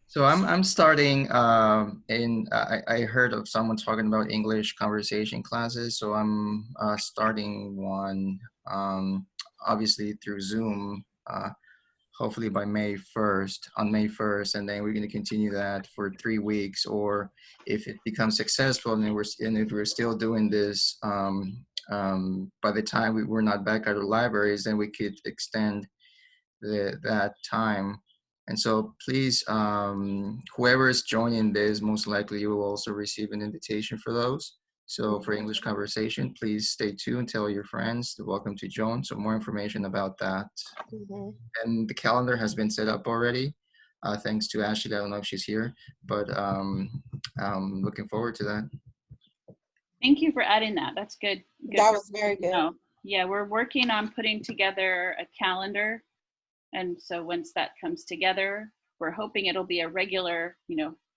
So I'm starting I heard of someone talking about English conversation classes. So I'm starting one, obviously through Zoom, hopefully by May 1st, on May 1st, and then we're going to continue that for 3 weeks. Or if it becomes successful and if we're still doing this, by the time we're not back at the libraries, then we could extend that time. And so please, whoever is joining this, most likely you will also receive an invitation for those. So for English conversation, please stay tuned, tell your friends, they're welcome to join. So more information about that. And the calendar has been set up already. Thanks to Ashley, I don't know if she's here, but I'm looking forward to that. Thank you for adding that. That's good. That was very good. Yeah, we're working on putting together a calendar. And so once that comes together, we're hoping it'll be a regular,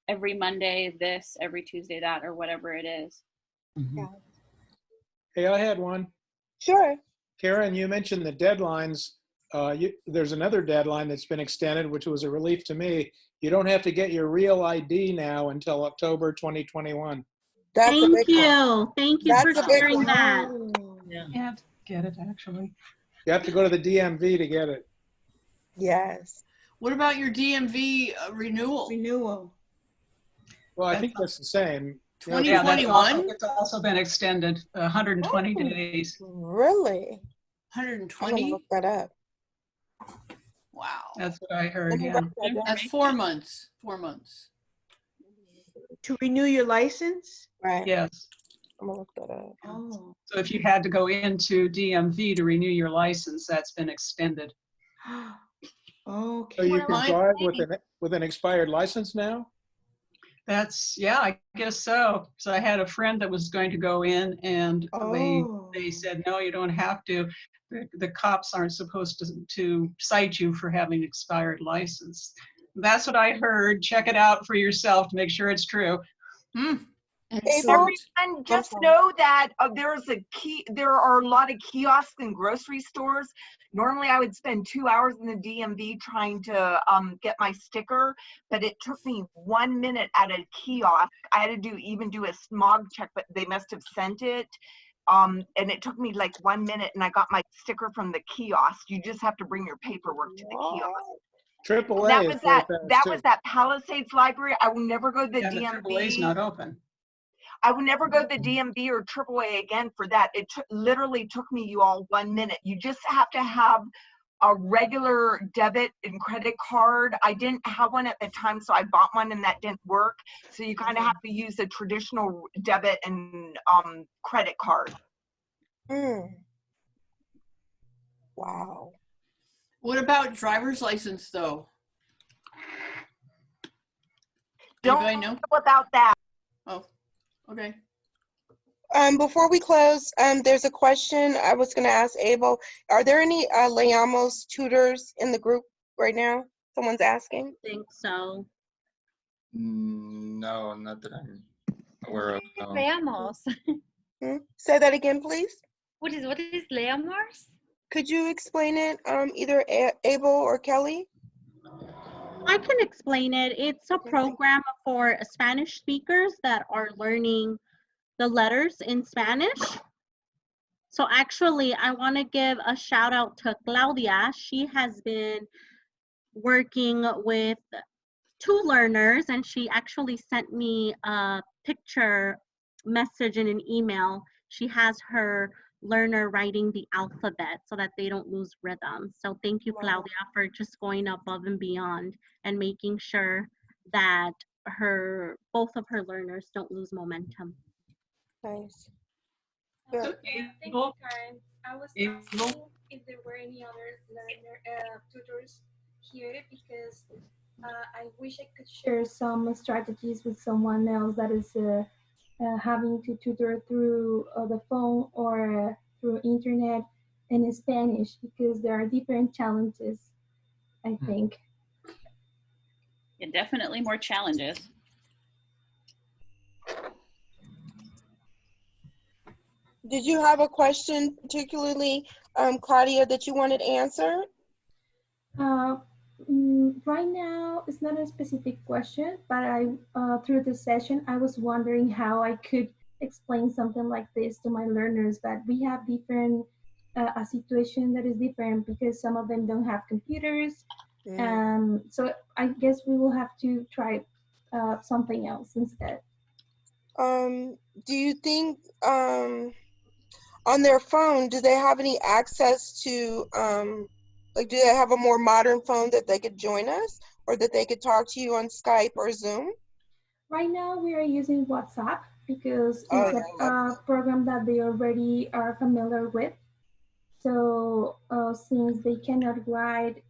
every Monday this, every Tuesday that, or whatever it is. Yeah. Hey, I had one. Sure. Karen, you mentioned the deadlines. There's another deadline that's been extended, which was a relief to me. You don't have to get your real ID now until October 2021. Thank you. Thank you for sharing that. Yeah. You have to get it, actually. You have to go to the DMV to get it. Yes. What about your DMV renewal? Well, I think that's the same. 2021? It's also been extended 120 days. Really? 120? Look that up. Wow. That's what I heard. Yeah. That's 4 months. 4 months. To renew your license? Right. Yes. I'm gonna look that up. Oh. So if you had to go into DMV to renew your license, that's been extended. Okay. So you can drive with an expired license now? Yeah, I guess so. So I had a friend that was going to go in, and they said, no, you don't have to. The cops aren't supposed to cite you for having expired license. That's what I heard. Check it out for yourself to make sure it's true. Everyone, just know that there are a lot of kiosks in grocery stores. Normally I would spend 2 hours in the DMV trying to get my sticker, but it took me 1 minute at a kiosk. I had to even do a smog check, but they must have sent it. And it took me like 1 minute, and I got my sticker from the kiosk. You just have to bring your paperwork to the kiosk. AAA. That was that Palisades Library. I will never go to the DMV. AAA's not open. I would never go to the DMV or AAA again for that. It literally took me, you all, 1 minute. You just have to have a regular debit and credit card. I didn't have one at the time, so I bought one and that didn't work. So you kind of have to use a traditional debit and credit card. Wow. What about driver's license, though? Don't know about that. Oh, okay. Before we close, there's a question I was going to ask Abel. Are there any Leamos tutors in the group right now? Someone's asking. I think so. No, not that I'm aware of. No. Leamos. Say that again, please. What is Leamos? Could you explain it, either Abel or Kelly? I can explain it. It's a program for Spanish speakers that are learning the letters in Spanish. So actually, I want to give a shout out to Claudia. She has been working with 2 learners, and she actually sent me a picture message in an email. She has her learner writing the alphabet so that they don't lose rhythm. So thank you, Claudia, for just going above and beyond and making sure that both of her learners don't lose momentum. Nice. Thank you, Karen. I was asking if there were any other tutors here because I wish I could share some strategies with someone else that is having to tutor through the phone or through internet in Spanish, because there are different challenges, I think. Yeah, definitely more challenges. Did you have a question particularly, Claudia, that you wanted answered? Right now, it's not a specific question, but through the session, I was wondering how I could explain something like this to my learners. But we have different a situation that is different because some of them don't have computers, so I guess we will have to try something else instead. Do you think on their phone, do they have any access to like, do they have a more modern phone that they could join us, or that they could talk to you on Skype or Zoom? Right now we are using WhatsApp because it's a program that they already are familiar with. So since they cannot write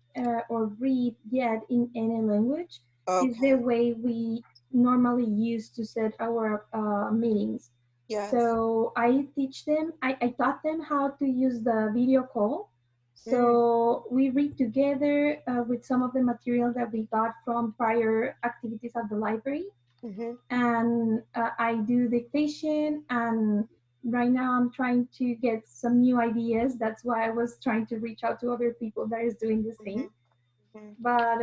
or read yet in any language, is the way we normally use to set our meetings. Yes. So I teach them, I taught them how to use the video call. So we read together with some of the material that we got from prior activities at the library. And I do dictation, and right now I'm trying to get some new ideas. That's why I was trying to reach out to other people that is doing the same. But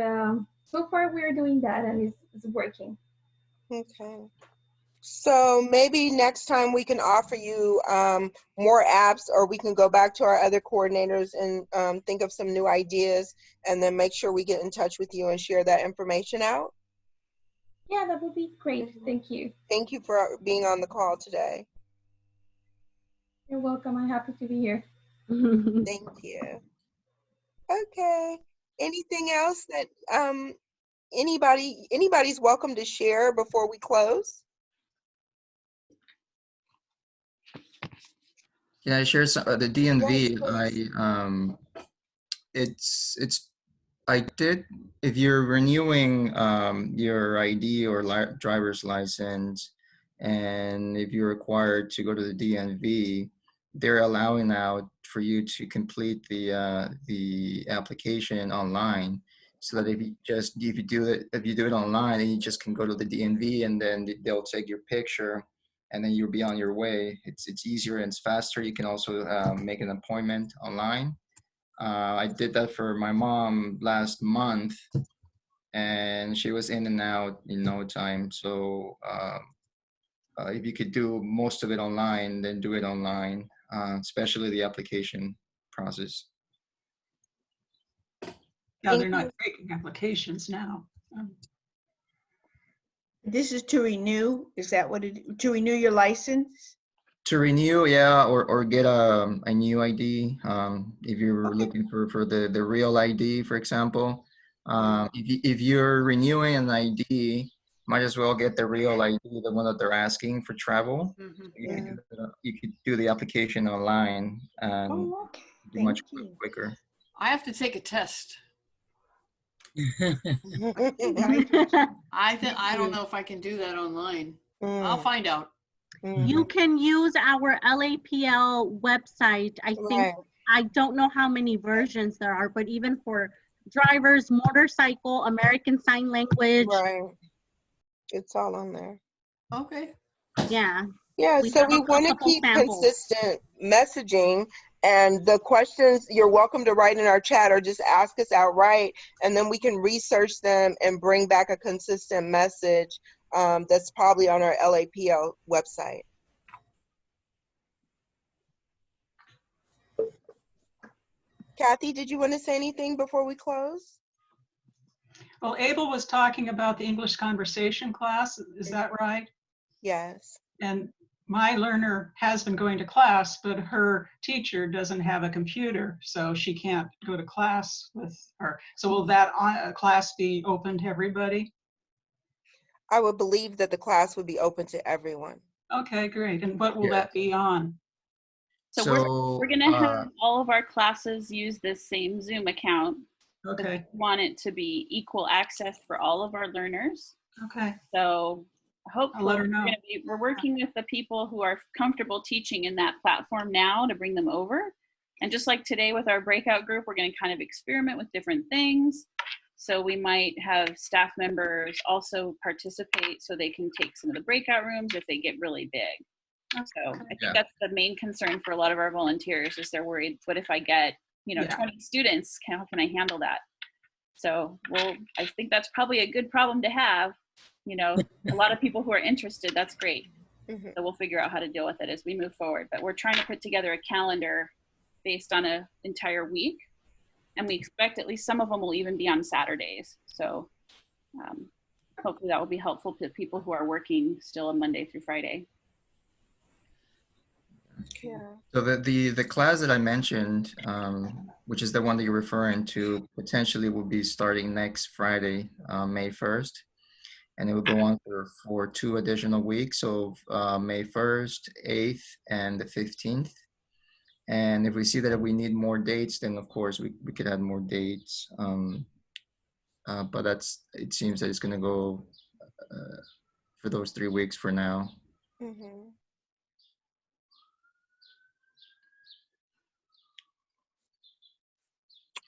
so far we're doing that, and it's working. Okay. So maybe next time we can offer you more apps, or we can go back to our other coordinators and think of some new ideas, and then make sure we get in touch with you and share that information out. Yeah, that would be great. Thank you. Thank you for being on the call today. You're welcome. I'm happy to be here. Thank you. Okay. Anything else that anybody's welcome to share before we close? Yeah, I share some the DNV. I did. If you're renewing your ID or driver's license, and if you're required to go to the DNV, they're allowing now for you to complete the application online. So that if you do it online, then you just can go to the DNV, and then they'll take your picture, and then you'll be on your way. It's easier and it's faster. You can also make an appointment online. I did that for my mom last month, and she was in and out in no time. So if you could do most of it online, then do it online, especially the application process. Yeah, they're not taking applications now. This is to renew, is that what it, to renew your license? To renew, yeah, or get a new ID. If you're looking for the real ID, for example. If you're renewing an ID, might as well get the real ID, the one that they're asking for travel. You could do the application online and be much quicker. I have to take a test. I don't know if I can do that online. I'll find out. You can use our LAPL website. I think, I don't know how many versions there are, but even for drivers, motorcycle, American Sign Language. Right. It's all on there. Okay. Yeah. Yeah, so we want to keep consistent messaging, and the questions you're welcome to write in our chat or just ask us outright, and then we can research them and bring back a consistent message that's probably on our LAPL website. Kathy, did you want to say anything before we close? Well, Abel was talking about the English conversation class. Is that right? Yes. And my learner has been going to class, but her teacher doesn't have a computer, so she can't go to class with her. So will that class be open to everybody? I would believe that the class would be open to everyone. Okay, great. And what will that be on? So we're going to have all of our classes use this same Zoom account. Okay. We want it to be equal access for all of our learners. Okay. So hopefully let her know. we're working with the people who are comfortable teaching in that platform now to bring them over. And just like today with our breakout group, we're going to kind of experiment with different things. So we might have staff members also participate so they can take some of the breakout rooms if they get really big. So I think that's the main concern for a lot of our volunteers is they're worried, what if I get, 20 students, how can I handle that? So I think that's probably a good problem to have. You know, a lot of people who are interested, that's great. Mhm. So we'll figure out how to deal with it as we move forward. But we're trying to put together a calendar based on an entire week. And we expect at least some of them will even be on Saturdays. So hopefully that will be helpful to people who are working still on Monday through Friday. Yeah. So the class that I mentioned, which is the one that you're referring to, potentially will be starting next Friday, May 1st. And it will go on for 2 additional weeks, so May 1st, 8th, and the 15th. And if we see that we need more dates, then of course we could add more dates. But it seems that it's gonna go for those 3 weeks for now. Mhm.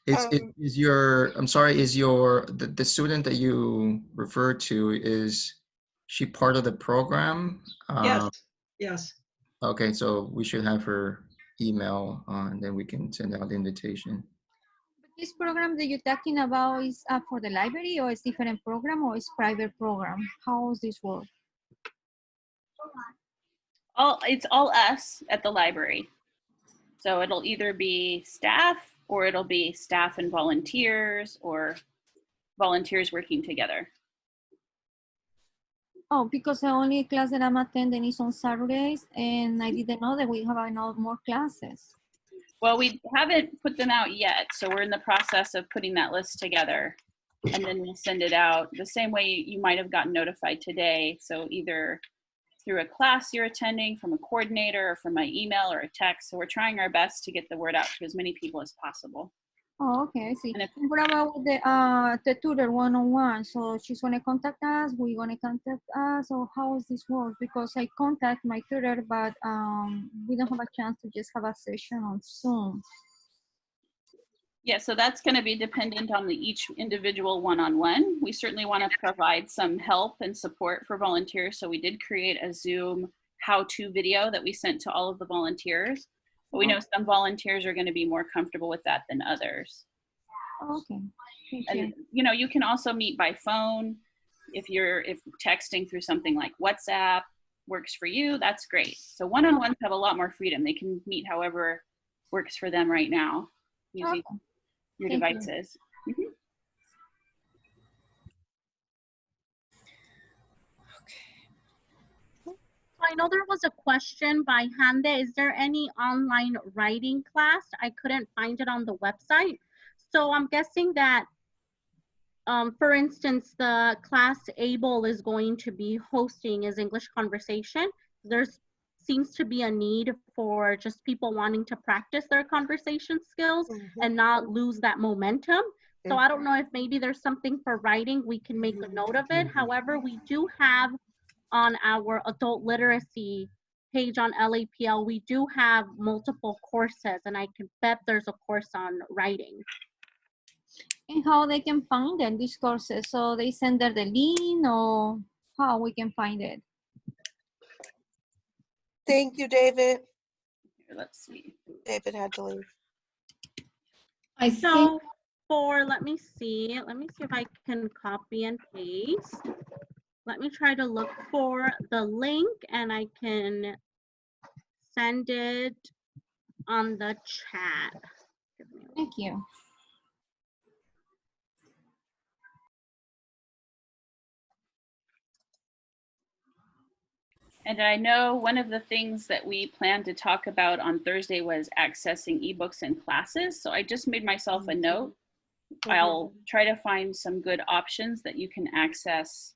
Is the student that you referred to, is she part of the program? Yes, yes. Okay, so we should have her email, and then we can send out the invitation. This program that you're talking about is for the library, or it's different program, or it's private program? How does this work? It's all us at the library. So it'll either be staff, or it'll be staff and volunteers, or volunteers working together. Oh, because the only class that I'm attending is on Saturdays, and I didn't know that we have more classes. Well, we haven't put them out yet, so we're in the process of putting that list together, and then we'll send it out the same way you might have gotten notified today. So either through a class you're attending, from a coordinator, or from my email or a text. So we're trying our best to get the word out to as many people as possible. Oh, okay, I see. And what about the tutor one-on-one? So she's gonna contact us, we're gonna contact us, or how does this work? Because I contact my tutor, but we don't have a chance to just have a session on Zoom. Yeah, so that's going to be dependent on each individual one-on-one. We certainly want to provide some help and support for volunteers. So we did create a Zoom how-to video that we sent to all of the volunteers. But we know some volunteers are going to be more comfortable with that than others. Okay. And you can also meet by phone. If texting through something like WhatsApp works for you, that's great. So one-on-ones have a lot more freedom. They can meet however works for them right now using your devices. Mm-hmm. I know there was a question by Hande. Is there any online writing class? I couldn't find it on the website. So I'm guessing that, for instance, the class Able is going to be hosting is English Conversation. There seems to be a need for just people wanting to practice their conversation skills and not lose that momentum. So I don't know if maybe there's something for writing, we can make a note of it. However, we do have on our adult literacy page on LAPL, we do have multiple courses, and I can bet there's a course on writing. And how they can find them, these courses? So they send there the link, or how we can find it? Thank you, David. Here, let's see. David had to leave. Let me see if I can copy and paste. Let me try to look for the link, and I can send it on the chat. Thank you. And I know one of the things that we planned to talk about on Thursday was accessing ebooks in classes. So I just made myself a note. I'll try to find some good options that you can access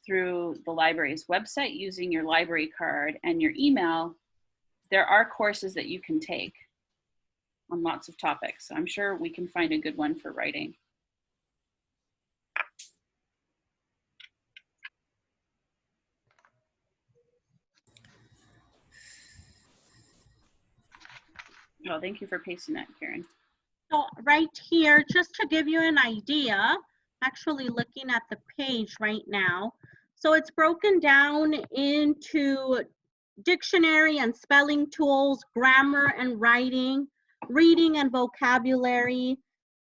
through the library's website using your library card and your email. There are courses that you can take on lots of topics. So I'm sure we can find a good one for writing. Oh, thank you for pasting that, Karen. So right here, just to give you an idea, actually looking at the page right now. So it's broken down into dictionary and spelling tools, grammar and writing, reading and vocabulary,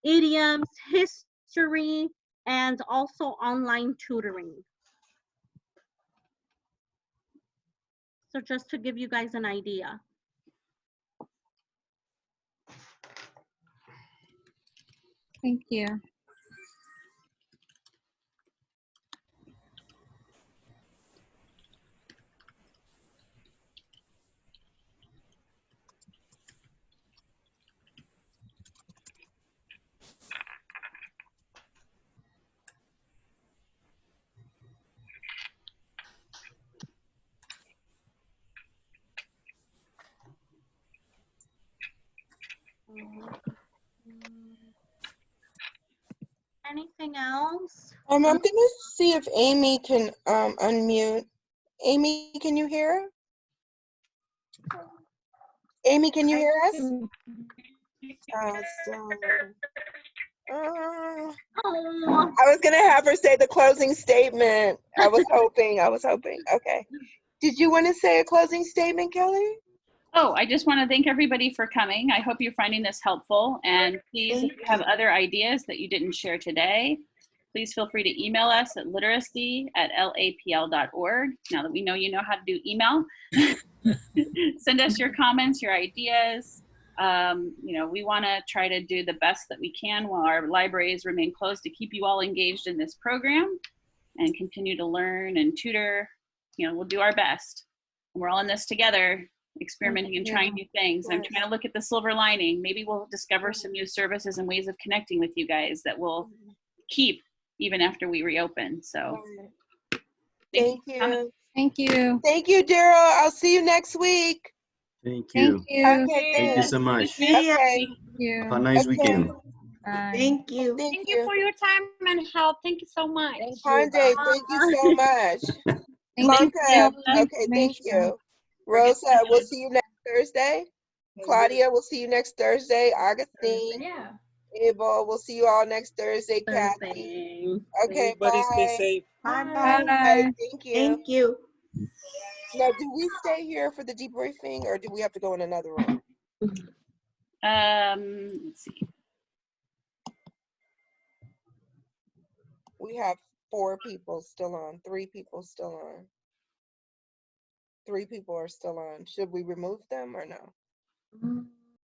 idioms, history, and also online tutoring. So just to give you guys an idea. Thank you. Anything else? I'm gonna see if Amy can unmute. Amy, can you hear? Amy, can you hear us? I was gonna have her say the closing statement. I was hoping. Okay. Did you want to say a closing statement, Kelly? Oh, I just want to thank everybody for coming. I hope you're finding this helpful. And please, if you have other ideas that you didn't share today, please feel free to email us at literacy@lapl.org. Now that we know you know how to do email, send us your comments, your ideas. We want to try to do the best that we can while our libraries remain closed to keep you all engaged in this program and continue to learn and tutor. We'll do our best. We're all in this together, experimenting and trying new things. I'm trying to look at the silver lining. Maybe we'll discover some new services and ways of connecting with you guys that will keep even after we reopen. So Thank you. Thank you. Thank you, Daryl. I'll see you next week. Thank you. Okay, Thank you so much. Okay. Thank you. Have a nice weekend. Thank you. Thank you for your time and help. Thank you so much. Hyundai, thank you so much. Blanca, okay, thank you. Rosa, we'll see you next Thursday. Claudia, we'll see you next Thursday. Augustine. Yeah. Abel, we'll see you all next Thursday. Kathy. Okay, Everybody bye. stay safe. Bye-bye. Thank you. Thank you. Now, do we stay here for the debriefing or do we have to go in another room? let's see. We have 4 people still on, 3 people still on. 3 people are still on. Should we remove them or no?